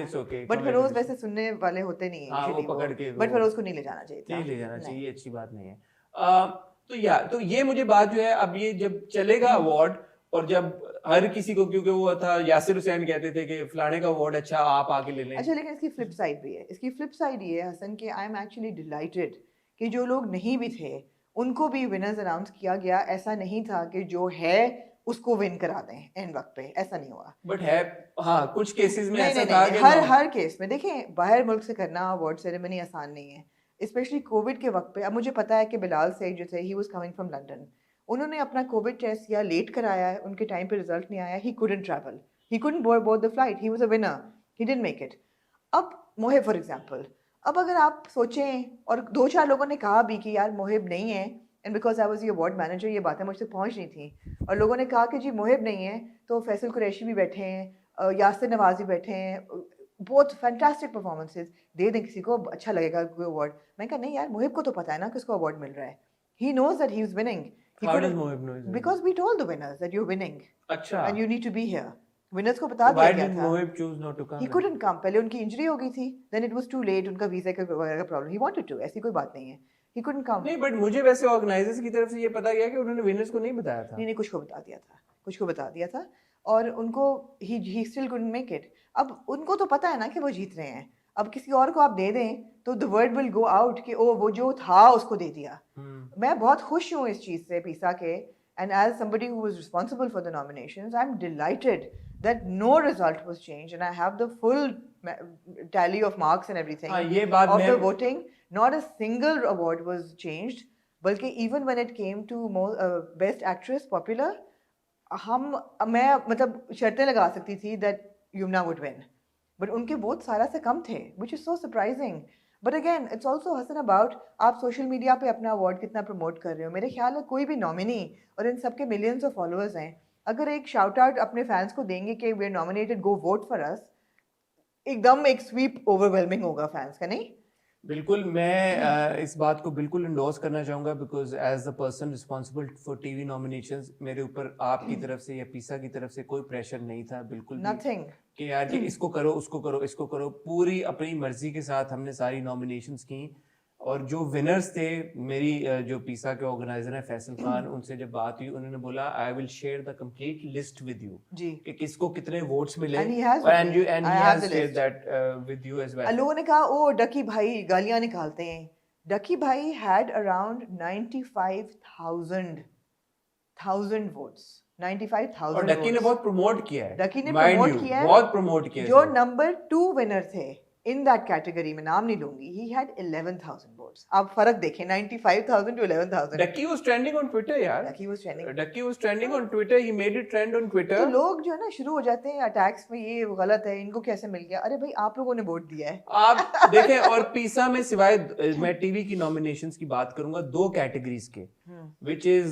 it's okay, but Feroz वैसे सुनने वाले होते नहीं हैं वो पकड़ के, but Feroz को नहीं ले जाना चाहिए था। नहीं ले जाना चाहिए, अच्छी बात नहीं है। तो ये मुझे बात जो है, अब ये जब चलेगा अवार्ड और जब हर किसी को, क्योंकि वो था यासिर हुसैन कहते थे कि फलाने का अवार्ड अच्छा आप आके ले लें। अच्छा, लेकिन इसकी फ्लिप साइड भी है। इसकी फ्लिप साइड ये है हसन कि आई एम एक्चुअली डिलाइटेड कि जो लोग नहीं भी थे उनको भी विनर्स अनाउंस किया गया। ऐसा नहीं था कि जो है उसको विन करा दें एंड वक्त पे, ऐसा नहीं हुआ। बट है हाँ, कुछ केसेस में ऐसा था कि हर केस में देखें, बाहर मुल्क से करना अवार्ड सेरेमनी आसान नहीं है, स्पेशली कोविड के वक्त पे। अब मुझे पता है कि बिलाल सईद जो थे, he was coming from London, उन्होंने अपना कोविड टेस्ट या लेट कराया है, उनके टाइम पे रिजल्ट नहीं आया, he couldn't travel, he couldn't board the flight, he was a winner, he didn't make it. अब मोहिब फॉर एग्जांपल, अब अगर आप सोचें, और 2-4 लोगों ने कहा भी कि यार मोहिब नहीं है, and because I was the award manager ये बातें मुझ तक पहुंच नहीं थी, और लोगों ने कहा कि जी मोहिब नहीं है तो फैसल कुरैशी भी बैठे हैं, यासिर नवाज भी बैठे हैं, बहुत फैंटास्टिक परफॉर्मेंसेज, दे दें किसी को, अच्छा लगेगा कोई अवार्ड। मैं कहा नहीं यार, मोहिब को तो पता है ना किसको अवार्ड मिल रहा है, he knows that he is winning, How does Mohib know? Because we told the winners that you're winning. अच्छा. And you need to be here. Winners को बता दिया गया था. Why did Mohib choose not to come? He couldn't come. पहले उनकी injury हो गई थी. Then it was too late. उनका वीजा का प्रॉब्लम. He wanted to. ऐसी कोई बात नहीं है. He couldn't come. नहीं, but मुझे वैसे ऑर्गेनाइजर्स की तरफ से ये पता गया कि उन्होंने विनर्स को नहीं बताया था. नहीं, कुछ को बता दिया था. कुछ को बता दिया था. और उनको he still couldn't make it. अब उनको तो पता है ना कि वो जीत रहे हैं. अब किसी और को आप दे दें तो the word will go out कि ओ वो जो था उसको दे दिया. मैं बहुत खुश हूँ इस चीज़ से पीसा के. And as somebody who was responsible for the nominations, I'm delighted that no result was changed, and I have the full tally of marks and everything of the voting. Not a single award was changed. Balki even when it came to best actress popular, मैं मतलब शर्तें लगा सकती थी that Yumna would win, but उनके vote सारा से कम थे, which is so surprising. But again, it's also Hassan about आप सोशल मीडिया पे अपना अवार्ड कितना प्रमोट कर रहे हो. मेरे ख्याल है कोई भी नॉमिनी और इन सबके मिलियंस ऑफ फॉलोअर्स हैं, अगर एक शाउट आउट अपने फैंस को देंगे कि we are nominated, go vote for us, एकदम एक स्वीप ओवरवेलमिंग होगा फैंस का. नहीं, बिल्कुल. मैं इस बात को बिल्कुल इंडोर्स करना चाहूँगा because as the person responsible for TV nominations, मेरे ऊपर आपकी तरफ से या पीसा की तरफ से कोई प्रेशर नहीं था बिल्कुल. नथिंग कि यार कि इसको करो, उसको करो, इसको करो. पूरी अपनी मर्जी के साथ हमने सारी नॉमिनेशंस की. और जो विनर्स थे, मेरी जो पीसा के ऑर्गेनाइजर हैं फैसल खान, उनसे जब बात हुई उन्होंने बोला I will share the complete list with you कि किसको कितने वोट्स मिले, and he has shared that with you as well. लोगों ने कहा ओ डकी भाई गालियां निकालते हैं. डकी भाई हैड अराउंड 95,000 वोट्स. 95,000. और डकी ने बहुत प्रमोट किया है. डकी ने प्रमोट किया है, बहुत प्रमोट किया है. जो नंबर 2 विनर थे in that category, मैं नाम नहीं लूंगी, he had 11,000 votes. आप फर्क देखें, 95,000 to 11,000. Ducky was trending on Twitter यार. Ducky was trending on Twitter. He made it trend on Twitter. तो लोग जो है ना शुरू हो जाते हैं अटैक्स में, ये गलत है, इनको कैसे मिल गया. अरे भाई आप लोगों ने वोट दिया है. आप देखें. और पीसा में सिवाय मैं टीवी की नॉमिनेशंस की बात करूंगा 2 कैटेगरीज के, which is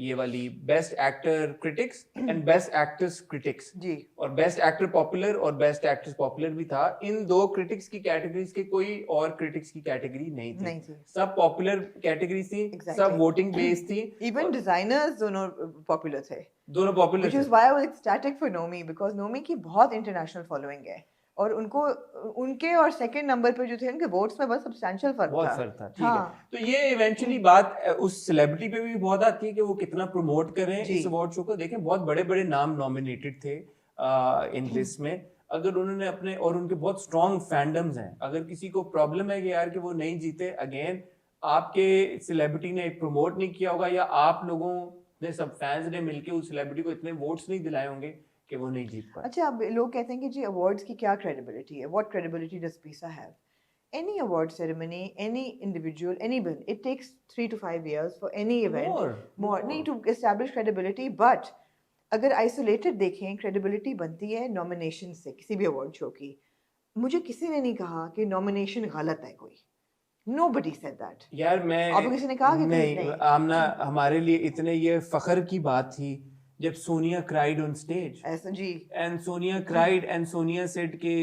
ये वाली best actor critics and best actress critics जी, और बेस्ट एक्टर पॉपुलर और बेस्ट एक्ट्रेस पॉपुलर भी था. इन 2 क्रिटिक्स की कैटेगरीज के कोई और क्रिटिक्स की कैटेगरी नहीं थी. सब पॉपुलर कैटेगरीज थी. सब वोटिंग बेस्ड थी. इवन डिजाइनर्स दोनों पॉपुलर थे. दोनों पॉपुलर थे. Which is why I was ecstatic for Nomi, because Nomi की बहुत इंटरनेशनल फॉलोइंग है और उनको उनके और सेकंड नंबर पे जो थे उनके वोट्स में बहुत सब्सटेंशियल फर्क था. ठीक है. तो ये इवेंचुअली बात उस सेलिब्रिटी पे भी बहुत आती है कि वो कितना प्रमोट कर रहे हैं इस अवार्ड शो को. देखें बहुत बड़े बड़े नाम नॉमिनेटेड थे इन लिस्ट में. अगर उन्होंने अपने, और उनके बहुत स्ट्रॉन्ग फैंडम्स हैं, अगर किसी को प्रॉब्लम है कि यार कि वो नहीं जीते, अगेन आपके सेलिब्रिटी ने प्रमोट नहीं किया होगा या आप लोगों ने सब फैंस ने मिलके उस सेलिब्रिटी को इतने वोट्स नहीं दिलाए होंगे कि वो नहीं जीत पाए. अच्छा, अब लोग कहते हैं कि जी अवार्ड्स की क्या क्रेडिबिलिटी है, व्हाट क्रेडिबिलिटी डज पीसा have? Any award ceremony, any individual, anyone, it takes 3 to 5 years for any event more need to establish credibility. But अगर आइसोलेटेड देखें, क्रेडिबिलिटी बनती है नॉमिनेशन से किसी भी अवार्ड शो की. मुझे किसी ने नहीं कहा कि नॉमिनेशन गलत है कोई. Nobody said that. यार मैं आपको किसी ने कहा कि नहीं. आमना, हमारे लिए इतने ये फख्र की बात थी जब सोनिया cried on stage. ऐसा जी. And Sonia cried and Sonia said कि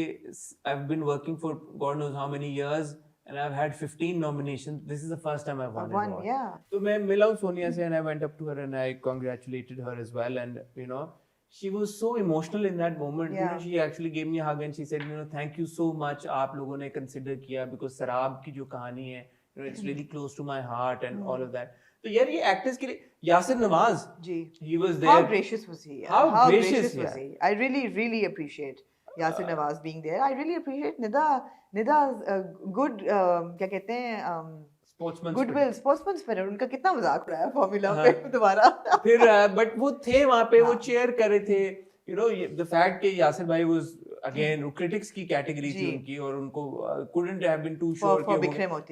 I've been working for God knows how many years and I've had 15 nominations. This is the first time I've won an award. Yeah. तो मैं मिला हूँ सोनिया से and I went up to her and I congratulated her as well, and you know she was so emotional in that moment. Yeah. You know, she actually gave me a hug and she said, you know, thank you so much. आप लोगों ने consider किया because सराब की जो कहानी है, you know, it's really close to my heart and all of that. तो यार ये एक्टर्स के लिए यासिर नवाज जी, he was there. How gracious was he? How gracious was he? I really appreciate Yasir Nawaz being there. I really appreciate Nida's good क्या कहते हैं sportsman spirit. उनका कितना मजाक उड़ाया फॉर्मूला पे दोबारा. फिर बट वो थे वहाँ पे, वो चेयर कर रहे थे. You know, the fact कि यासिर भाई was again critics की कैटेगरी थी उनकी और उनको couldn't have been too sure कि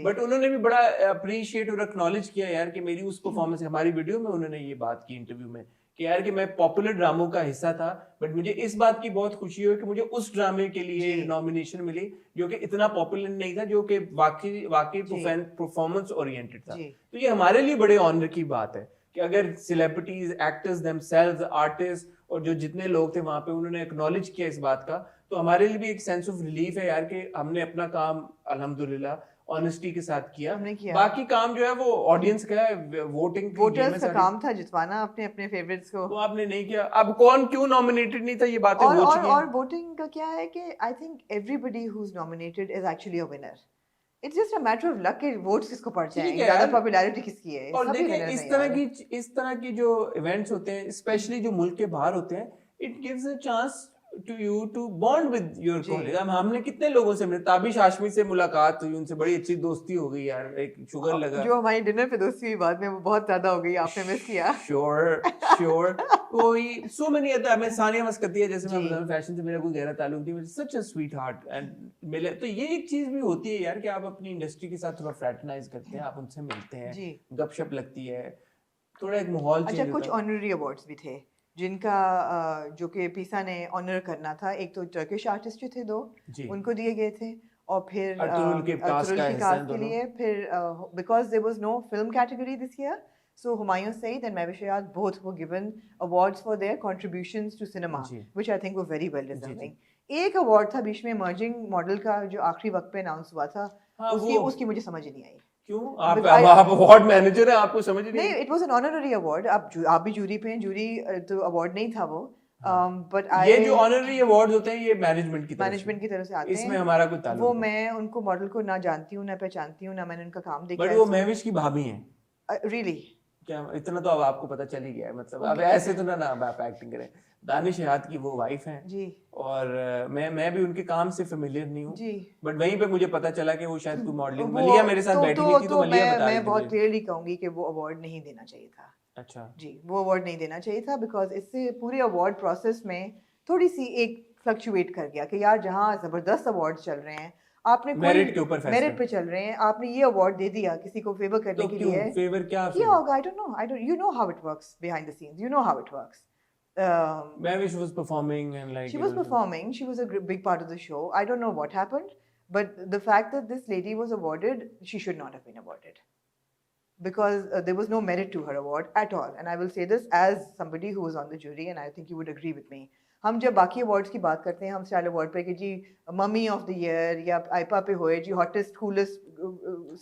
बट उन्होंने भी बड़ा अप्रिशिएट और एक्नॉलेज किया यार कि मेरी उस परफॉर्मेंस, हमारी वीडियो में उन्होंने ये बात की इंटरव्यू में कि यार कि मैं पॉपुलर ड्रामों का हिस्सा था बट मुझे इस बात की बहुत खुशी हुई कि मुझे उस ड्रामे के लिए नॉमिनेशन मिली जो कि इतना पॉपुलर नहीं था, जो कि वाकई परफॉर्मेंस ओरिएंटेड था. तो ये हमारे लिए बड़े ऑनर की बात है कि अगर सेलिब्रिटीज, एक्टर्स देमसेल्व्स, आर्टिस्ट और जो जितने लोग थे वहां पे उन्होंने एक्नॉलेज किया इस बात का, तो हमारे लिए भी एक सेंस ऑफ रिलीफ है यार कि हमने अपना काम अल्हम्दुलिल्लाह ऑनेस्टी के साथ किया। हमने किया। बाकी काम जो है वो ऑडियंस का है, वोटर्स का काम था जितवाना अपने अपने फेवरेट्स को। वो आपने नहीं किया। अब कौन क्यों नॉमिनेटेड नहीं था, ये बातें हो चुकी हैं। और वोटिंग का क्या है कि I think everybody who is nominated is actually a winner. It's just a matter of luck कि वोट्स किसको पड़ जाएं, ज्यादा पॉपुलैरिटी किसकी है। और देखिए इस तरह की जो इवेंट्स होते हैं, स्पेशली जो मुल्क के बाहर होते हैं, it gives a chance to you to bond with your colleague. हमने कितने लोगों से मिले, ताबिश हाशमी से मुलाकात हुई, उनसे बड़ी अच्छी दोस्ती हो गई यार, एक शुगर लगा। जो हमारी डिनर पे दोस्ती हुई बाद में वो बहुत ज्यादा हो गई, आपने मिस किया। श्योर कोई सो मेनी अदर, मैं सानिया मस्कती है जैसे मैं बता, फैशन से मेरा कोई गहरा ताल्लुक थी, सच अ स्वीट हार्ट एंड मिले। तो ये एक चीज भी होती है यार कि आप अपनी इंडस्ट्री के साथ थोड़ा फ्रैटरनाइज करते हैं, आप उनसे मिलते हैं, गपशप लगती है, थोड़ा एक माहौल चेंज होता है। अच्छा, कुछ ऑनररी अवार्ड्स भी थे जिनका जो कि पीसा ने ऑनर करना था। एक तो टर्किश आर्टिस्ट जो थे 2 उनको दिए गए थे, और फिर अर्तुगरुल के कास्ट के लिए फिर because there was no film category this year, so Humayun Saeed and Mehwish Hayat both were given awards for their contributions to cinema, which I think were very well deserving. एक award था बीच में emerging model का जो आखिरी वक्त पे announce हुआ था, उसकी मुझे समझ नहीं आई। क्यों? आप अवार्ड मैनेजर हैं, आपको समझ नहीं? नहीं, it was an honorary award. आप भी जूरी पे हैं, जूरी तो अवार्ड नहीं था वो। बट ये जो ऑनररी अवार्ड्स होते हैं ये मैनेजमेंट की तरफ से आते हैं। इसमें हमारा कोई ताल्लुक वो मैं उनको मॉडल को ना जानती हूँ, ना पहचानती हूँ, ना मैंने उनका काम देखा। बट वो महविश की भाभी हैं। रियली? क्या इतना तो अब आपको पता चल ही गया है, मतलब अब ऐसे तो ना आप एक्टिंग करें। दानिश हयात की वो वाइफ हैं जी, और मैं भी उनके काम से फेमिलियर नहीं हूँ जी, बट वहीं पे मुझे पता चला कि वो शायद कोई मॉडलिंग, मलिया मेरे साथ बैठी हुई थी, तो मलिया बता रही थी। मैं बहुत क्लियरली कहूंगी कि वो अवार्ड नहीं देना चाहिए था। अच्छा जी, वो अवार्ड नहीं देना चाहिए था, बिकॉज इससे पूरे अवार्ड प्रोसेस में थोड़ी सी एक फ्लक्चुएट कर गया कि यार जहाँ जबरदस्त अवार्ड चल रहे हैं, आपने मेरिट के ऊपर मेरिट पे चल रहे हैं, आपने ये अवार्ड दे दिया किसी को फेवर करने के लिए। फेवर क्या होगा? आई don't no, you know how it works behind the scenes, you know how it works. Mehwish was performing and like she was performing, she was a big part of the show. I don't know what happened, but the fact that this lady was awarded, she should not have been awarded, because there was no merit to her award at all. And I will say this as somebody who was on the jury, and I think you would agree with me. हम जब बाकी awards की बात करते हैं, हम style award पे कि जी मम्मी ऑफ द ईयर या आईपा पे होए जी हॉटेस्ट कूलेस्ट,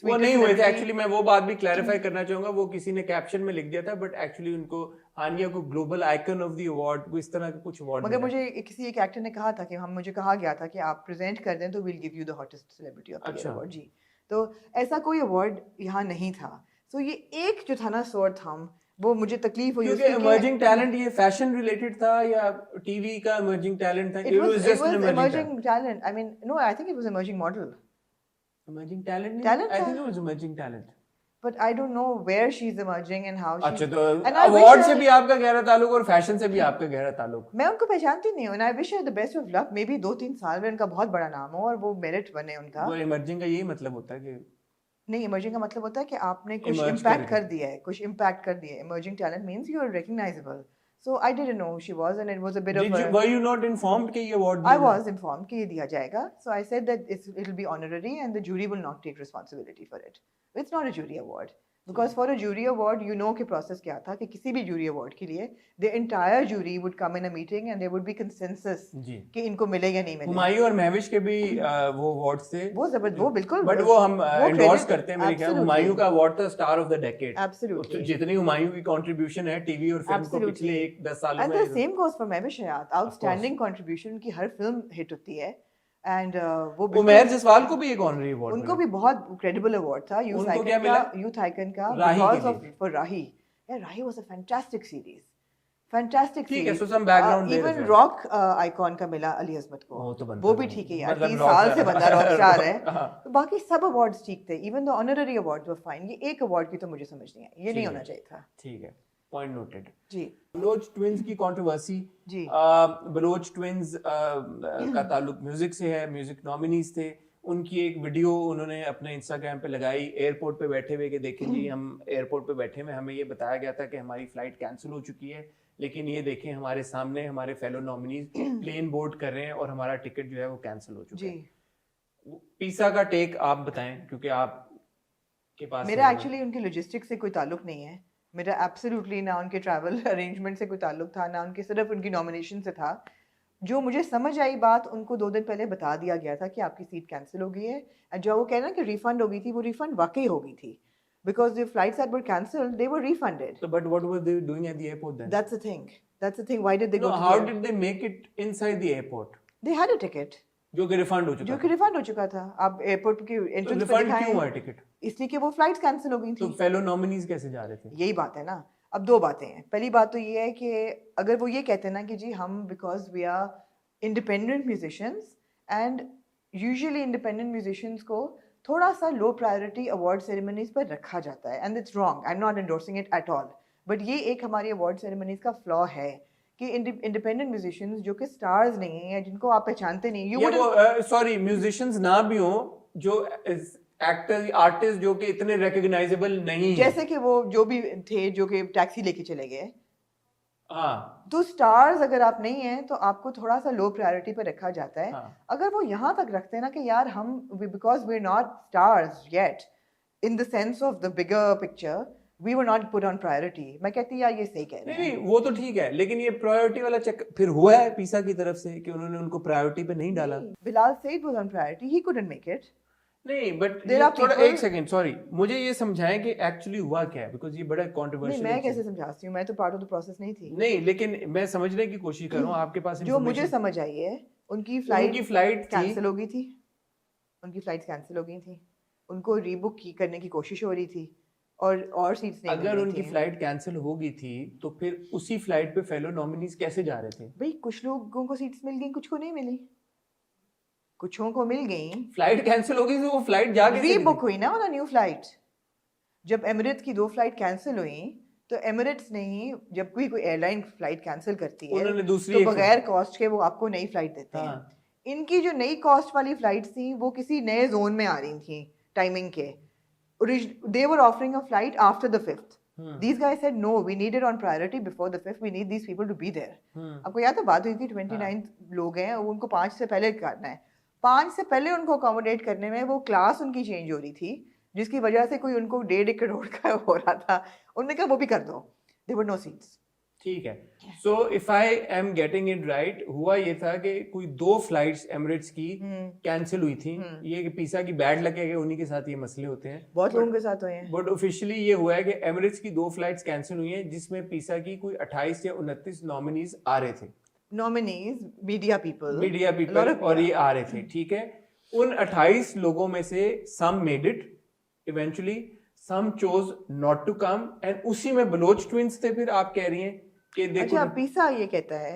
वो नहीं हुए थे एक्चुअली। मैं वो बात भी क्लैरिफाई करना चाहूंगा, वो किसी ने कैप्शन में लिख दिया था, बट एक्चुअली उनको हानिया को global icon of the award, इस तरह का कुछ अवार्ड, मगर मुझे किसी एक एक्टर ने कहा था कि मुझे कहा गया था कि आप प्रेजेंट कर दें तो will give you the hottest celebrity of the year award. जी, तो ऐसा कोई अवार्ड यहाँ नहीं था। सो ये एक जो था ना शॉर्ट थम, वो मुझे तकलीफ हुई। क्योंकि इमर्जिंग टैलेंट ये फैशन रिलेटेड था या टीवी का इमर्जिंग टैलेंट था? It was emerging talent. I mean, no, I think it was emerging model. Emerging talent? I think it was emerging talent. But I don't know where she's emerging and how she. अच्छा, तो award से भी आपका गहरा ताल्लुक और fashion से भी आपका गहरा ताल्लुक। मैं उनको पहचानती नहीं हूँ, and I wish her the best of luck. Maybe 2-3 साल में उनका बहुत बड़ा नाम हो और वो मेरिट बने उनका। वो इमर्जिंग का यही मतलब होता है कि नहीं, इमर्जिंग का मतलब होता है कि आपने कुछ इम्पैक्ट कर दिया है, कुछ इम्पैक्ट कर दिया है। Emerging talent means you are recognizable. So I didn't know she was, and it was a bit of a. Were you not informed कि ये award? I was informed कि ये दिया जाएगा. So I said that it'll be honorary, and the jury will not take responsibility for it. It's not a jury award. Because for a jury award, you know कि process क्या था कि किसी भी jury award के लिए the entire jury would come in a meeting and there would be consensus कि इनको मिले या नहीं मिले। हुमायूं और महविश के भी वो awards थे। वो बिल्कुल। But वो हम endorse करते हैं मेरे ख्याल। हुमायूं का award था Star of the Decade। Absolutely। जितनी हुमायूं की contribution है टीवी और फिल्म को पिछले 10 सालों में। And the same goes for Mehwish Hayat। Outstanding contribution की हर film hit होती है। And वो उमर जसवाल को भी एक ऑनरी अवार्ड, उनको भी बहुत क्रेडिबल अवार्ड था यूथ आइकन का, बिकॉज़ ऑफ फॉर राही। यार Raahi was a fantastic series, fantastic series. ठीक है, so some background even rock icon का मिला अली अजमत को, वो भी ठीक है यार, 30 साल से बंदा रॉक स्टार है। तो बाकी सब अवार्ड्स ठीक थे, even the honorary awards were fine. ये एक अवार्ड की तो मुझे समझ नहीं आई, ये नहीं होना चाहिए था। ठीक है, पॉइंट नोटेड जी। बलोच ट्विंस की कंट्रोवर्सी जी, बलोच ट्विंस का ताल्लुक म्यूजिक से है, म्यूजिक नॉमिनीज थे। उनकी एक वीडियो उन्होंने अपने इंस्टाग्राम पे लगाई एयरपोर्ट पे बैठे हुए कि देखें जी हम एयरपोर्ट पे बैठे हुए, हमें ये बताया गया था कि हमारी फ्लाइट कैंसिल हो चुकी है, लेकिन ये देखें हमारे सामने हमारे फेलो नॉमिनीज प्लेन बोर्ड कर रहे हैं और हमारा टिकट जो है वो कैंसिल हो चुका है। पीसा का टेक आप बताएं, क्योंकि आप के पास। मेरा एक्चुअली उनके लॉजिस्टिक्स से कोई ताल्लुक नहीं है। मेरा एब्सोल्युटली ना उनके ट्रैवल अरेंजमेंट से कोई ताल्लुक था, ना उनके सिर्फ उनकी नॉमिनेशन से था। जो मुझे समझ आई बात, उनको 2 दिन पहले बता दिया गया था कि आपकी सीट कैंसिल हो गई है, एंड जो वो कह रहे हैं कि रिफंड हो गई थी, वो रिफंड वाकई हो गई थी, because the flights that were cancelled, they were refunded. So, but what were they doing at the airport then? That's the thing. That's the thing. Why did they No, go to how the did they make it inside the airport? They had a ticket. जो कि refund हो चुका जो था। कि refund हो चुका था। अब एयरपोर्ट की एंट्रेंस पे रिफंड दिखाएं, क्यों हुआ टिकट? इसलिए कि वो फ्लाइट्स कैंसिल हो गई थी। तो फेलो नॉमिनीज कैसे जा रहे थे? यही बात है ना। अब 2 बातें हैं। पहली बात तो ये है कि अगर वो ये कहते हैं ना कि जी हम because we are independent musicians, and usually independent musicians को थोड़ा सा लो प्रायोरिटी अवार्ड सेरेमनीज पर रखा जाता है, and it's wrong, I am not endorsing it at all, but ये एक हमारी अवार्ड सेरेमनीज का फ्लॉ है कि इंडिपेंडेंट म्यूजिशियंस जो कि स्टार्स नहीं हैं, जिनको आप पहचानते नहीं, या वो सॉरी म्यूजिशियंस ना भी हो, जो एक्टर आर्टिस्ट जो कि इतने रिकॉग्नाइजेबल नहीं है, जैसे कि वो जो भी थे जो कि टैक्सी लेके चले गए, हाँ, तो स्टार्स अगर आप नहीं हैं तो आपको थोड़ा सा लो प्रायोरिटी पे रखा जाता है। हाँ. अगर वो यहाँ तक रखते हैं ना कि यार हम because we are not stars yet in the sense of the bigger picture, we were not put on priority, मैं कहती यार ये सही कह रहे हैं। नहीं वो तो ठीक है, लेकिन ये प्रायोरिटी वाला चेक फिर हुआ है पीसा की तरफ से कि उन्होंने उनको प्रायोरिटी पे नहीं डाला। Bilal Saeed was on priority, he couldn't make it. नहीं बट थोड़ा एक सेकंड, सॉरी, मुझे ये समझाएं कि एक्चुअली हुआ क्या है, बिकॉज ये बड़ा कंट्रोवर्शियल है। मैं कैसे समझाती हूँ, मैं तो पार्ट ऑफ द प्रोसेस नहीं थी। नहीं, लेकिन मैं समझने की कोशिश कर रहा हूँ, आपके पास जो मुझे समझ आई है, उनकी फ्लाइट कैंसिल हो गई थी, उनकी फ्लाइट कैंसिल हो गई थी, उनको रीबुक करने की कोशिश हो रही थी, और सीट्स नहीं। अगर उनकी फ्लाइट कैंसिल हो गई थी तो फिर उसी फ्लाइट पे फेलो नॉमिनीज कैसे जा रहे थे? भाई कुछ लोगों को सीट्स मिल गई, कुछ को नहीं मिली, कुछों को मिल गई। फ्लाइट कैंसिल हो गई तो वो फ्लाइट जाके रीबुक हुई ना ऑन न्यू फ्लाइट। जब एमिरेट्स की 2 फ्लाइट कैंसिल हुई तो एमिरेट्स ने ही, जब कोई एयरलाइन फ्लाइट कैंसिल करती है उन्होंने दूसरी तो बगैर कॉस्ट के वो आपको नई फ्लाइट देते हैं। इनकी जो नई कॉस्ट वाली फ्लाइट्स थी वो किसी नए जोन में आ रही थी टाइमिंग के। They were offering a flight after the 5th. These guys said no, we need it on priority before the 5th. We need these people to be there. आपको याद है बात हुई थी 29 लोग हैं, उनको 5 से पहले करना है। 5 से पहले उनको अकोमोडेट करने में वो क्लास उनकी चेंज हो रही थी, जिसकी वजह से कोई उनको 1.5 करोड़ का हो रहा था। उन्होंने कहा वो भी कर दो। There were no seats. ठीक है। So if I am getting it right, हुआ ये था कि कोई 2 फ्लाइट्स एमिरेट्स की कैंसिल हुई थी। ये कि पीसा की बैड लगे गए, उन्हीं के साथ ये मसले होते हैं, बहुत लोगों के साथ हुए हैं। बट ऑफिशियली ये हुआ है कि एमिरेट्स की 2 फ्लाइट्स कैंसिल हुई हैं, जिसमें पीसा की कोई 28 या 29 नॉमिनीज आ रहे थे। नॉमिनीज मीडिया पीपल और ये आ रहे थे, ठीक है। उन 28 लोगों में से some made it eventually, some chose not to come, and उसी में बलोच ट्विंस थे। फिर आप कह रही हैं कि देखो, अच्छा पीसा ये कहता है,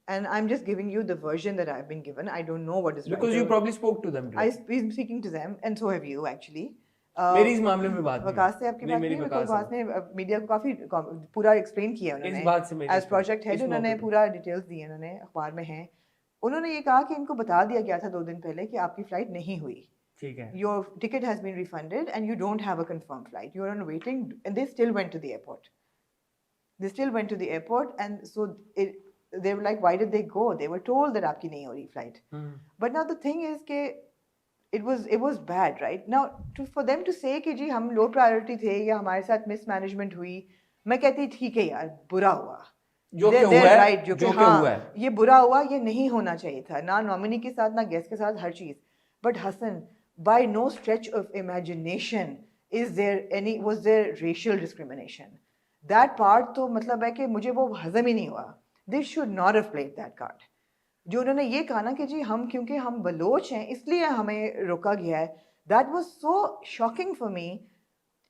and I'm just giving you the version that I've been given. I don't know what is right. Because you probably spoke to them. I've been speaking to them, and so have you actually. मेरी इस मामले में बात वकास से आपकी बात नहीं, वकास ने मीडिया को काफी पूरा एक्सप्लेन किया उन्होंने। इस बात से मेरी एज प्रोजेक्ट हेड उन्होंने पूरा डिटेल्स दिए, उन्होंने अखबार में हैं। उन्होंने ये कहा कि इनको बता दिया गया था 2 दिन पहले कि आपकी फ्लाइट नहीं हुई, ठीक है, your ticket has been refunded and you don't have a confirmed flight, you are on waiting, and they still went to the airport. They still went to the airport, and so they were like, why did they go? They were told that आपकी नहीं हो रही flight. But now the thing is कि it was bad, right? Now for them to say कि जी हम low priority थे या हमारे साथ mismanagement हुई, मैं कहती ठीक है यार, बुरा हुआ। जो कि हुआ है, right, जो कि हाँ, ये बुरा हुआ, ये नहीं होना चाहिए था, ना नॉमिनी के साथ ना गेस्ट के साथ, हर चीज। But Hassan, by no stretch of imagination was there racial discrimination. That part तो मतलब है कि मुझे वो हजम ही नहीं हुआ। They should not have played that card. जो उन्होंने ये कहा ना कि जी हम क्योंकि हम बलोच हैं इसलिए हमें रोका गया है, that was so shocking for me,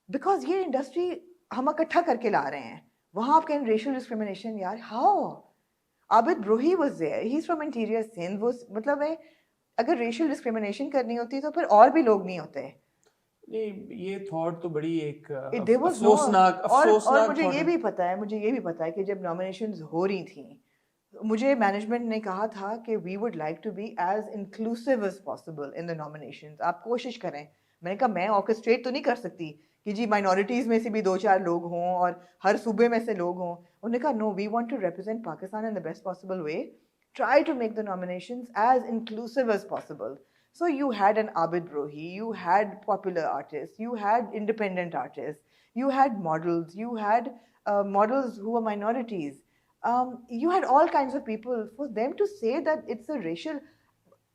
because ये इंडस्ट्री हम इकट्ठा करके ला रहे हैं, वहाँ आप कहें racial discrimination, यार how? Abid Brohi was there, he's from interior Sindh, वो मतलब है अगर racial discrimination करनी होती तो फिर और भी लोग नहीं होते। नहीं, ये थॉट तो बड़ी एक अफसोसनाक और मुझे ये भी पता है कि जब नॉमिनेशंस हो रही थी, मुझे मैनेजमेंट ने कहा था कि we would like to be as inclusive as possible in the nominations, आप कोशिश करें। मैंने कहा मैं ऑर्केस्ट्रेट तो नहीं कर सकती कि जी माइनॉरिटीज़ में से भी 2-4 लोग हों और हर सूबे में से लोग हों। उन्होंने कहा no, we want to represent Pakistan in the best possible way, try to make the nominations as inclusive as possible. So you had an Abid Brohi, you had popular artists, you had independent artists, you had models, you had models who were minorities. You had all kinds of people. For them to say that it's a racial,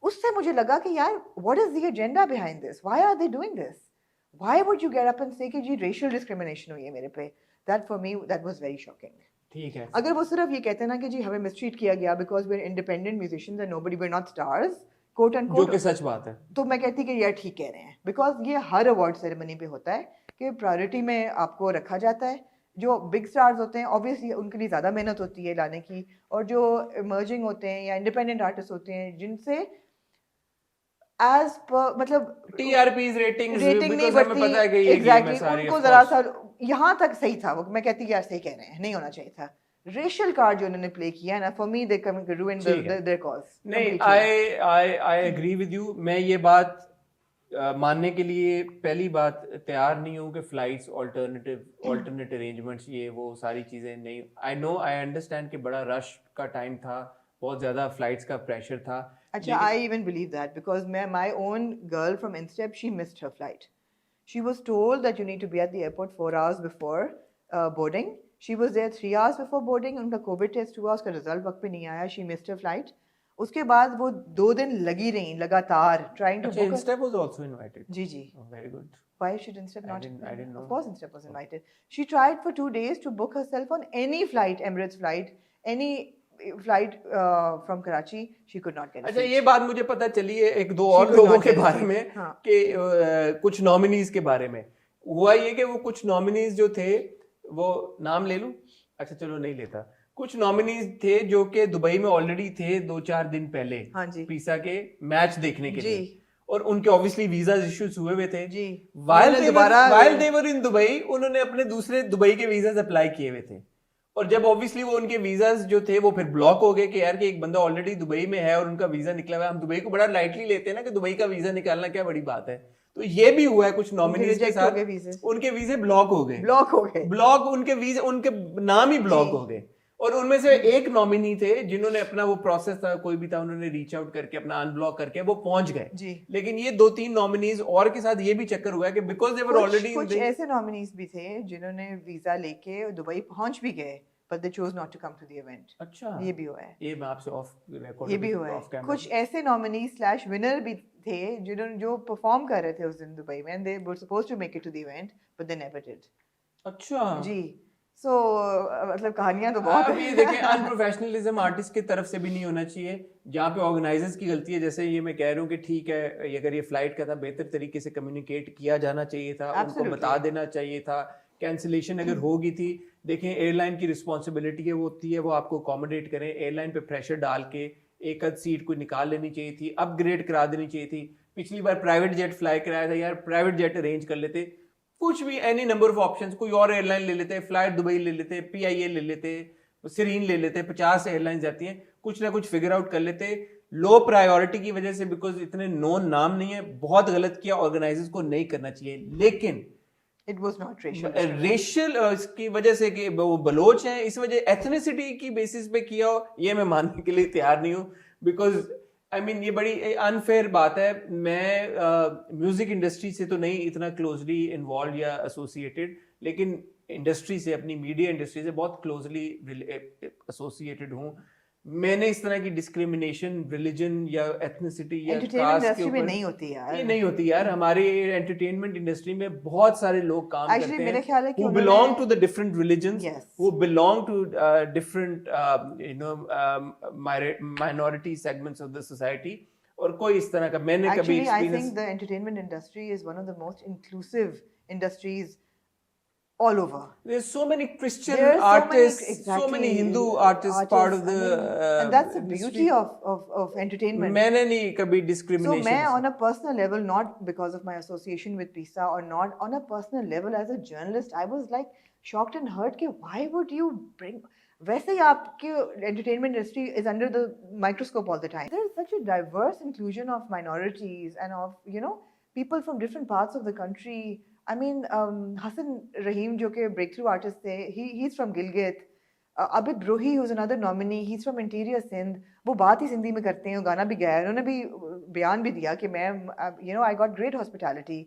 उससे मुझे लगा कि यार, what is the agenda behind this? Why are they doing this? Why would you get up and say कि जी racial discrimination हुई है मेरे पे? That for me, that was very shocking. ठीक है. अगर वो सिर्फ ये कहते ना कि जी हमें mistreat किया गया because we're independent musicians and nobody, we're not stars, quote unquote, जो कि सच बात है, तो मैं कहती कि यार ठीक कह रहे हैं, because ये हर अवार्ड सेरेमनी पे होता है कि प्रायोरिटी में आपको रखा जाता है. जो बिग स्टार्स होते हैं ऑब्वियसली उनके लिए ज़्यादा मेहनत होती है लाने की, और जो इमर्जिंग होते हैं या इंडिपेंडेंट आर्टिस्ट होते हैं जिनसे एज पर मतलब टीआरपीज रेटिंग नहीं बढ़ती, एग्जैक्टली, उनको जरा सा यहाँ तक सही था वो, मैं कहती कि यार सही कह रहे हैं, नहीं होना चाहिए था. रेशियल कार्ड जो उन्होंने प्ले किया ना, for me they come ruin their cause. नहीं, आई एग्री विद यू. मैं ये बात मानने के लिए पहली बात तैयार नहीं हूँ कि फ्लाइट्स ऑल्टरनेट अरेंजमेंट्स ये वो सारी चीज़ें नहीं. आई अंडरस्टैंड कि बड़ा रश का टाइम था, बहुत ज़्यादा फ्लाइट्स का प्रेशर था. अच्छा, I even believe that because my own girl from Instep, she missed her flight. She was told that you need to be at the airport 4 hours before boarding. She was there 3 hours before boarding. उनका covid test हुआ, उसका result वक्त पे नहीं आया, she missed her flight. उसके बाद वो 2 दिन लगी रही लगातार trying to book. Instep was also invited. Ji ji. Oh, very good. Why should Instep not? I didn't know. Of course Instep was invited. She tried for 2 days to book herself on any flight, Emirates flight, any flight from Karachi. She could not get it. अच्छा, ये बात मुझे पता चली है एक दो और लोगों के बारे में कि कुछ नॉमिनीज के बारे में हुआ ये कि वो कुछ नॉमिनीज जो थे, वो नाम ले लूं? अच्छा चलो नहीं लेता. कुछ नॉमिनीज थे जो कि दुबई में ऑलरेडी थे 2-4 दिन पहले, हाँ जी, पीसा के मैच देखने के लिए, और उनके ऑब्वियसली वीजा इश्यूज हुए थे जी. while they were in Dubai, उन्होंने अपने दूसरे दुबई के वीजाज अप्लाई किए हुए थे, और जब ऑब्वियसली वो उनके वीजाज जो थे वो फिर ब्लॉक हो गए कि यार कि एक बंदा ऑलरेडी दुबई में है और उनका वीजा निकला हुआ है. हम दुबई को बड़ा लाइटली लेते हैं ना कि दुबई का वीजा निकालना क्या बड़ी बात है. तो ये भी हुआ है कुछ नॉमिनीज के साथ, उनके वीजे ब्लॉक हो गए, उनके वीजे, उनके नाम ही ब्लॉक हो गए. और उनमें से एक नॉमिनी थे जिन्होंने अपना वो प्रोसेस था, कोई भी था, उन्होंने रीच आउट करके अपना अनब्लॉक करके वो पहुंच गए जी. लेकिन ये 2-3 नॉमिनीज और के साथ ये भी चक्कर हुआ कि बिकॉज दे वर ऑलरेडी, कुछ ऐसे नॉमिनीज भी थे जिन्होंने वीजा लेके दुबई पहुंच भी गए but they chose not to come to the event. अच्छा, ये भी हुआ है. ये मैं आपसे ऑफ रिकॉर्ड, ये भी हुआ है. कुछ ऐसे नॉमिनी/विनर भी थे जिन्होंने जो परफॉर्म कर रहे थे उस दिन दुबई में, and they were supposed to make it to the event but they never did. अच्छा जी. So मतलब कहानियां तो बहुत है. देखिए, अनप्रोफेशनलिज्म आर्टिस्ट की तरफ से भी नहीं होना चाहिए. जहाँ पे ऑर्गेनाइजर्स की गलती है, जैसे ये मैं कह रहा हूँ कि ठीक है, अगर ये फ्लाइट का था बेहतर तरीके से कम्युनिकेट किया जाना चाहिए था, उनको बता देना चाहिए था. कैंसिलेशन अगर होगी थी, देखें एयरलाइन की रिस्पॉन्सिबिलिटी है, वो होती है वो आपको अकोमोडेट करें. एयरलाइन पे प्रेशर डाल के एक आध सीट को निकाल लेनी चाहिए थी, अपग्रेड करा देनी चाहिए थी. पिछली बार प्राइवेट जेट फ्लाई कराया था, यार प्राइवेट जेट अरेंज कर लेते, कुछ भी, एनी नंबर ऑफ ऑप्शंस, कोई और एयरलाइन ले लेते, फ्लाइट दुबई ले लेते, PIA ले लेते, सिरीन ले लेते, 50 एयरलाइंस जाती हैं, कुछ ना कुछ फिगर आउट कर लेते. लो प्रायोरिटी की वजह से, बिकॉज इतने नोन नाम नहीं है, बहुत गलत किया, ऑर्गेनाइजर्स को नहीं करना चाहिए. लेकिन It was not racial. Racial इसकी वजह से कि वो बलोच हैं, इस वजह एथनिसिटी की बेसिस पे किया हो, ये मैं मानने के लिए तैयार नहीं हूँ. बिकॉज आई मीन ये बड़ी अनफेयर बात है. मैं म्यूजिक इंडस्ट्री से तो नहीं इतना क्लोजली इन्वॉल्व या एसोसिएटेड, लेकिन इंडस्ट्री से, अपनी मीडिया इंडस्ट्री से बहुत क्लोजली एसोसिएटेड हूँ. मैंने इस तरह की डिस्क्रिमिनेशन रिलीजन या एथनिसिटी या कास्ट के ऊपर नहीं होती यार. ये नहीं होती यार. हमारे एंटरटेनमेंट इंडस्ट्री में बहुत सारे लोग काम करते हैं मेरे ख्याल है कि who belong to the different religions, who belong to different minority segments of the society. और कोई इस तरह का मैंने कभी experience. I think the entertainment industry is one of the most inclusive industries all over. There's so many Christian artists, so many Hindu artists part of the and that's the beauty of entertainment. मैंने नहीं कभी discrimination. So मैं on a personal level, not because of my association with PISA or not, on a personal level as a journalist, I was like shocked and hurt कि why would you bring, वैसे ही आपके entertainment industry is under the microscope all the time. There is such a diverse inclusion of minorities and of, you know, people from different parts of the country. I mean, Hassan Rahim, जो कि breakthrough artist थे, he's from Gilgit. Abid Rohi, who's another nominee, he's from Interior Sindh. वो बात ही सिंधी में करते हैं, गाना भी गाया है, उन्होंने भी बयान भी दिया कि मैं, you know, I got great hospitality.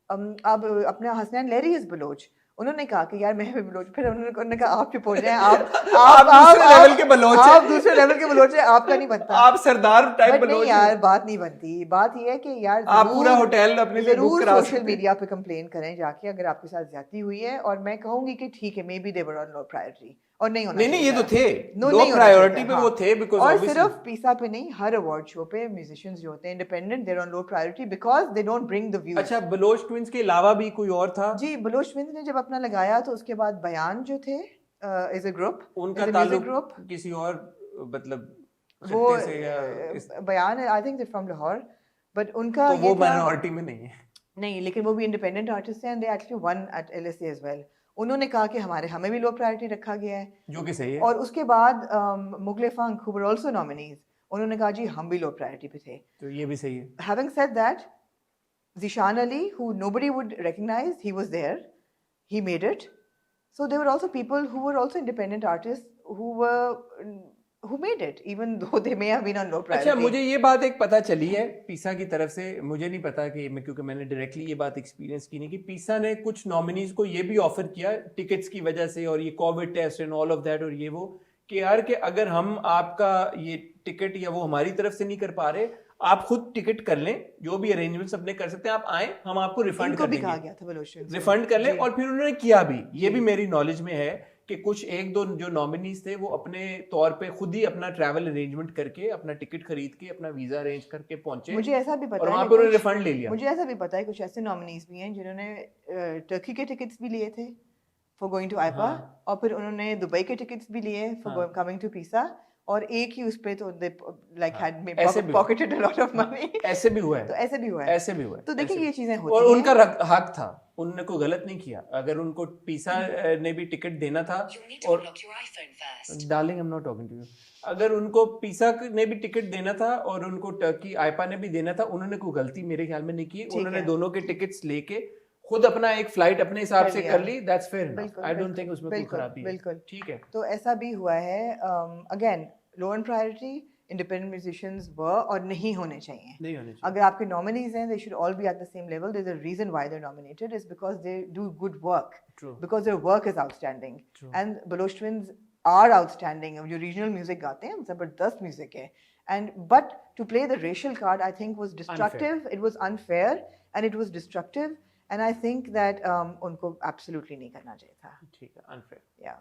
अब अपना हसनैन लहरी is बलोच, उन्होंने कहा कि यार मैं भी बलोच, फिर उन्होंने कहा आप चुप हो जाएं, आप दूसरे लेवल के बलोच हैं, आप दूसरे लेवल के बलोच हैं, आपका नहीं बनता, आप सरदार टाइप बलोच हैं यार। बात नहीं बनती, बात ये है कि यार आप पूरा होटल अपने लिए बुक करा सकते हैं, सोशल मीडिया पे कंप्लेन करें जाके अगर आपके साथ ज्यादती हुई है, और मैं कहूंगी कि ठीक है, may be they were on low priority, और नहीं होना नहीं ये तो थे लो प्रायोरिटी पे, वो थे बिकॉज़ और सिर्फ पीसा पे नहीं, हर अवार्ड शो पे म्यूजिशियंस जो होते हैं independent, they are on low priority because they don't bring the views. अच्छा, बलोच ट्विंस के अलावा भी कोई और था? जी, बलोच ट्विंस ने जब अपना लगाया तो उसके बाद बयान जो थे इज अ ग्रुप, उनका ताल्लुक किसी और मतलब वो से या बयान I think from Lahore, but उनका तो वो माइनॉरिटी में नहीं है, नहीं, लेकिन वो भी इंडिपेंडेंट आर्टिस्ट हैं, and they actually won at LSE as well. उन्होंने कहा कि हमें भी लो प्रायोरिटी रखा गया है, जो कि सही है। और उसके बाद मुगले फंक हु वर आल्सो नॉमिनीज, उन्होंने कहा जी हम भी लो प्रायोरिटी पे थे, तो ये भी सही है। Having said that, Zishan Ali, who nobody would recognize, he was there, he made it. So there were also people who were also independent artists who made it, even though they may have been on low priority. अच्छा, मुझे ये बात एक पता चली है पीसा की तरफ से, मुझे नहीं पता कि क्योंकि मैंने डायरेक्टली ये बात एक्सपीरियंस की नहीं, कि पीसा ने कुछ नॉमिनीज को ये भी ऑफर किया टिकट्स की वजह से, और ये COVID test and all of that, और ये वो कि यार कि अगर हम आपका ये टिकट या वो हमारी तरफ से नहीं कर पा रहे, आप खुद टिकट कर लें, जो भी अरेंजमेंट्स अपने कर सकते हैं, आप आए, हम आपको रिफंड कर देंगे, रिफंड कर लें। और फिर उन्होंने किया भी, ये भी मेरी नॉलेज में है कि कुछ एक दो जो नॉमिनीज थे वो अपने तौर पे खुद ही अपना ट्रैवल अरेंजमेंट करके, अपना टिकट खरीद के, अपना वीजा अरेंज करके पहुंचे, मुझे ऐसा भी पता और है, वहां पर उन्होंने रिफंड ले लिया। मुझे ऐसा भी पता है कुछ ऐसे नॉमिनीज भी हैं जिन्होंने टर्की के टिकट्स भी लिए थे फॉर गोइंग टू आईपा, और फिर उन्होंने दुबई के टिकट्स भी लिए फॉर कमिंग टू पीसा, और एक ही उस पे तो they like had pocketed a lot of money. ऐसे भी हुआ है, तो ऐसे भी हुआ है, तो देखिए ये चीजें होती हैं, और उनका हक था, उन्होंने कोई गलत नहीं किया। अगर उनको पीसा ने भी टिकट देना था, और darling I am not talking to you, अगर उनको पीसा ने भी टिकट देना था और उनको टर्की आईपा ने भी देना था, उन्होंने कोई गलती मेरे ख्याल में नहीं की। उन्होंने दोनों के टिकट्स लेके खुद अपना एक फ्लाइट अपने हिसाब से कर ली, that's fair enough, I don't think उसमें कोई खराबी है। बिल्कुल ठीक है, तो ऐसा भी हुआ है। Again low on priority independent musicians were, और नहीं होने चाहिए। अगर आपके नॉमिनीज हैं, they should all be at the same level. There is a reason why they are nominated, is because they do good work, because their work is outstanding, and Baloch twins are outstanding. जो regional music गाते हैं, जबरदस्त music है, and but to play the racial card I think was destructive, it was unfair and it was destructive, and I think that उनको absolutely नहीं करना चाहिए था। ठीक है, अनफेयर। या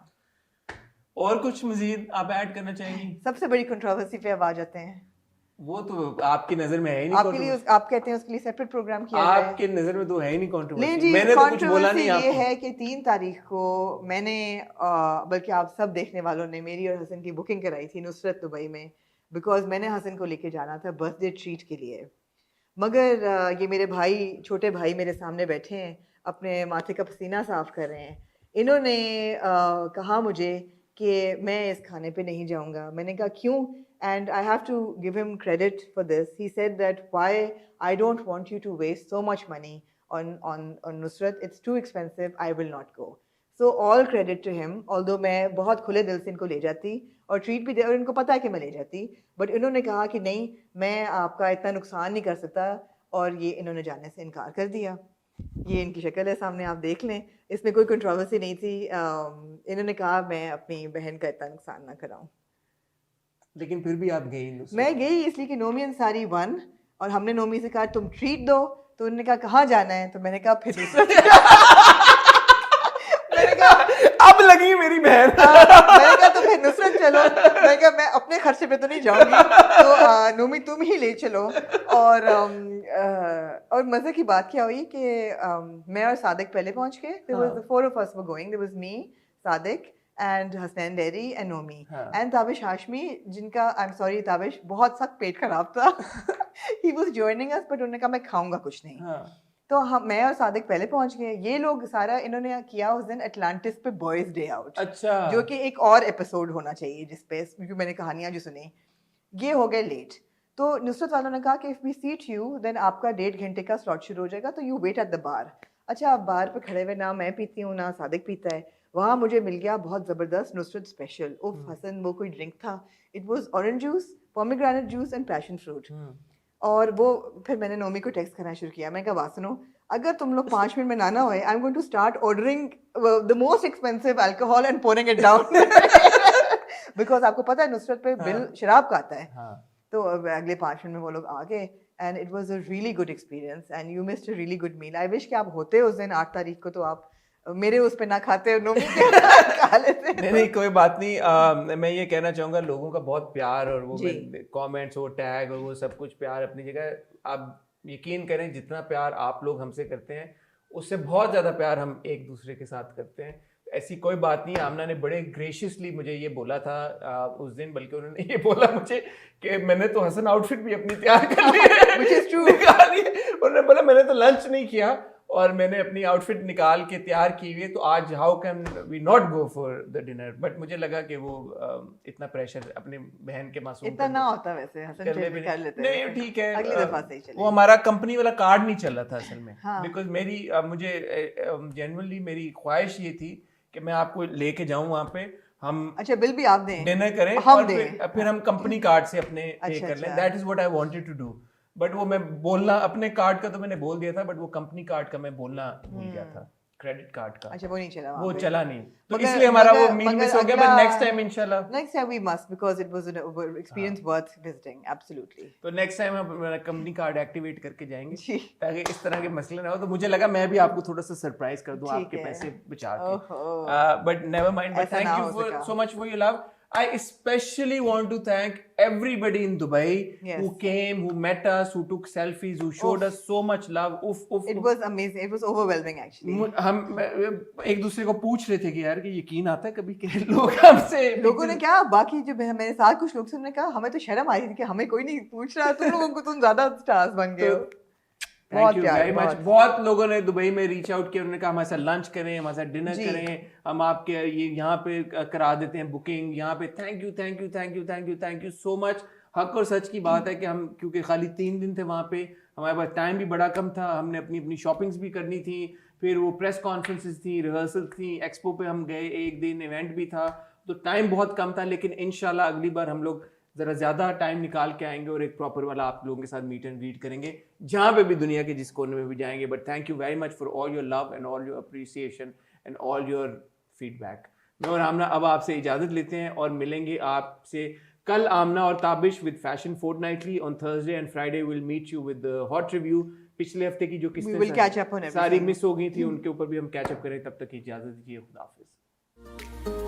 और कुछ मजीद आप ऐड करना चाहेंगी? सबसे बड़ी कंट्रोवर्सी पे अब आ जाते हैं। वो तो आपकी नजर में है ही नहीं, आपके लिए आप कहते हैं उसके लिए सेपरेट प्रोग्राम किया जाए, आपके नजर में तो है ही नहीं कंट्रोवर्सी। मैंने तो कुछ बोला नहीं आपको। ये है कि 3 तारीख को मैंने बल्कि आप सब देखने वालों ने मेरी और हसन की बुकिंग कराई थी नुसरत दुबई में, बिकॉज मैंने हसन को लेके जाना था बर्थडे ट्रीट के लिए। मगर ये मेरे भाई, छोटे भाई मेरे सामने बैठे हैं, अपने माथे का पसीना साफ कर रहे हैं। इन्होंने कहा मुझे कि मैं इस खाने पे नहीं जाऊंगा। मैंने कहा क्यों? And I have to give him credit for this. He said that why I don't want you to waste so much money on Nusrat. It's too expensive. I will not go. So all credit to him. Although मैं बहुत खुले दिल से इनको ले जाती और treat भी दे, और इनको पता है कि मैं ले जाती, बट इन्होंने कहा कि नहीं, मैं आपका इतना नुकसान नहीं कर सकता, और ये इन्होंने जाने से इनकार कर दिया। ये इनकी शक्ल है सामने, आप देख लें, इसमें कोई कंट्रोवर्सी नहीं थी। इन्होंने कहा मैं अपनी बहन का इतना नुकसान ना कराऊं। लेकिन फिर भी आप गई? मैं गई इसलिए कि नोमी अंसारी वन, और हमने नोमी से कहा तुम ट्रीट दो, तो उन्होंने कहा कहाँ जाना है, तो मैंने कहा फिर मैंने कहा अब लगी मेरी बहन। मैंने कहा तो फिर नुसरत चलो। मैंने कहा मैं अपने खर्चे पे तो नहीं जाऊंगी, तो नोमी तुम ही ले चलो। और मजे की बात क्या हुई कि मैं और सादिक पहले पहुंच गए। There was the 4 of us were going. There was me, Sadiq, and Hasnain Deri and Nomi, and Tabish Hashmi, जिनका I'm sorry Tabish बहुत सख्त पेट खराब था। He was joining us, but उन्होंने कहा मैं खाऊंगा कुछ नहीं। तो हम, मैं और सादिक पहले पहुंच गए। ये लोग सारा इन्होंने किया उस दिन अटलांटिस पे बॉयज डे आउट, अच्छा, जो कि एक और एपिसोड होना चाहिए जिसपे, क्योंकि मैंने कहानियां जो सुनी, ये हो गए लेट। तो नुसरत वालों ने कहा कि if we seat you then आपका 1.5 घंटे का स्लॉट शुरू हो जाएगा, तो you wait at the bar. अच्छा, आप बार पे खड़े हुए, ना मैं पीती हूँ ना सादिक पीता है, वहाँ मुझे मिल गया बहुत ज़बरदस्त नुसरत स्पेशल। उफ हसन, वो कोई ड्रिंक था, it was orange juice, pomegranate juice and passion fruit. और वो फिर मैंने नोमी को टेक्स्ट करना शुरू किया, मैं कहा बात सुनो, अगर तुम लोग 5 मिनट में ना ना होए, I am going to start ordering the most expensive alcohol and pouring it down, because आपको पता है नुसरत पे बिल शराब का आता है। तो अगले 5 मिनट में वो लोग आ गए and it was a really good experience and you missed a really good meal. I wish कि आप होते उस दिन 8 तारीख को, तो आप मेरे उस पे ना खाते, नोमी के खा लेते। नहीं कोई बात नहीं। मैं ये कहना चाहूँगा, लोगों का बहुत प्यार और वो कमेंट्स वो टैग और वो सब कुछ प्यार अपनी जगह। आप यकीन करें जितना प्यार आप लोग हमसे करते हैं उससे बहुत ज़्यादा प्यार हम एक दूसरे के साथ करते हैं। ऐसी कोई बात नहीं। आमना ने बड़े ग्रेशियसली मुझे ये बोला था उस दिन, बल्कि उन्होंने ये बोला मुझे कि मैंने तो हसन आउटफिट भी अपनी तैयार कर ली है, which is true। उन्होंने बोला मैंने तो लंच नहीं किया और मैंने अपनी आउटफिट निकाल के तैयार की हुई है, तो आज how can we not go for the dinner. But मुझे लगा कि वो इतना प्रेशर अपने बहन के मासूम इतना ना होता वैसे, हसन कर लेते नहीं ठीक है, अगली दफा से ही चलेगा। वो हमारा कंपनी वाला कार्ड नहीं चल रहा था असल में, बिकॉज हाँ। मेरी मुझे जेन्युइनली मेरी ख्वाहिश ये थी कि मैं आपको लेके जाऊं वहाँ पे, हम अच्छा बिल भी आप दें, डिनर करें हम और दें। फिर हम कंपनी कार्ड से अपने पे अच्छा, कर लें। अच्छा। That is what I wanted to do. But वो मैं बोलना, अपने कार्ड का तो मैंने बोल दिया था, बट वो कंपनी कार्ड का मैं बोलना भूल गया था, क्रेडिट कार्ड का। अच्छा वो नहीं चला, वो चला नहीं, तो मगर- इसलिए हमारा वो मगर- मील मगर मिस हो गया। बट अगला- नेक्स्ट टाइम इंशाल्लाह, Next time we must, because it was an experience worth visiting, absolutely। तो नेक्स्ट टाइम हम हमारा कंपनी कार्ड एक्टिवेट करके जाएंगे जी। ताकि इस तरह के मसले ना हो। तो मुझे लगा मैं भी आपको थोड़ा सा सरप्राइज कर दूं ठीक आपके है। पैसे बचा के। ओहो। बट नेवर माइंड, बट ऐसा थैंक ना यू हो फॉर सका। so much for your love. I especially want to thank everybody in Dubai who Yes। came, who met us, who took selfies, who showed us so much love. It was amazing, it was overwhelming actually। हम एक दूसरे को पूछ रहे थे कि यार कि यकीन आता है कभी कि लोग हमसे, लोगों ने क्या, बाकी जो मेरे साथ कुछ लोग थे उन्होंने कहा हमें तो शर्म आ रही थी कि हमें कोई नहीं पूछ रहा, तुम लोगों को, तुम ज्यादा स्टार्स बन गए हो। Thank you very much. बहुत लोगों ने दुबई में रीच आउट किया, उन्होंने कहा हमारे साथ लंच करें, हमारे साथ डिनर करें, हम आपके ये यहाँ पे करा देते हैं बुकिंग यहाँ पे। Thank you thank you thank you thank you thank you so much. हक और सच की बात है कि हम क्योंकि खाली 3 दिन थे वहाँ पे, हमारे पास टाइम भी बड़ा कम था, हमने अपनी अपनी शॉपिंग्स भी करनी थी, फिर वो प्रेस कॉन्फ्रेंसेस थी, रिहर्सल थी, एक्सपो पे हम गए, 1 दिन इवेंट भी था, तो टाइम बहुत कम था। लेकिन इंशाल्लाह अगली बार हम लोग ज़रा ज़्यादा टाइम निकाल के आएंगे और एक प्रॉपर वाला आप लोगों के साथ मीट एंड ग्रीट करेंगे, जहाँ पे भी दुनिया के जिस कोने में भी जाएंगे। But thank you very much for all your love and all your appreciation and all your feedback. मैं और आमना अब आपसे इजाज़त लेते हैं और मिलेंगे आपसे कल। आमना और Tabish with fashion fortnightly on Thursday and Friday will meet you with hot review. पिछले हफ्ते की जो किस्तें सारी मिस हो गई थी उनके ऊपर भी हम कैचअप करें। तब तक इजाज़त दीजिए, खुदा हाफिज़।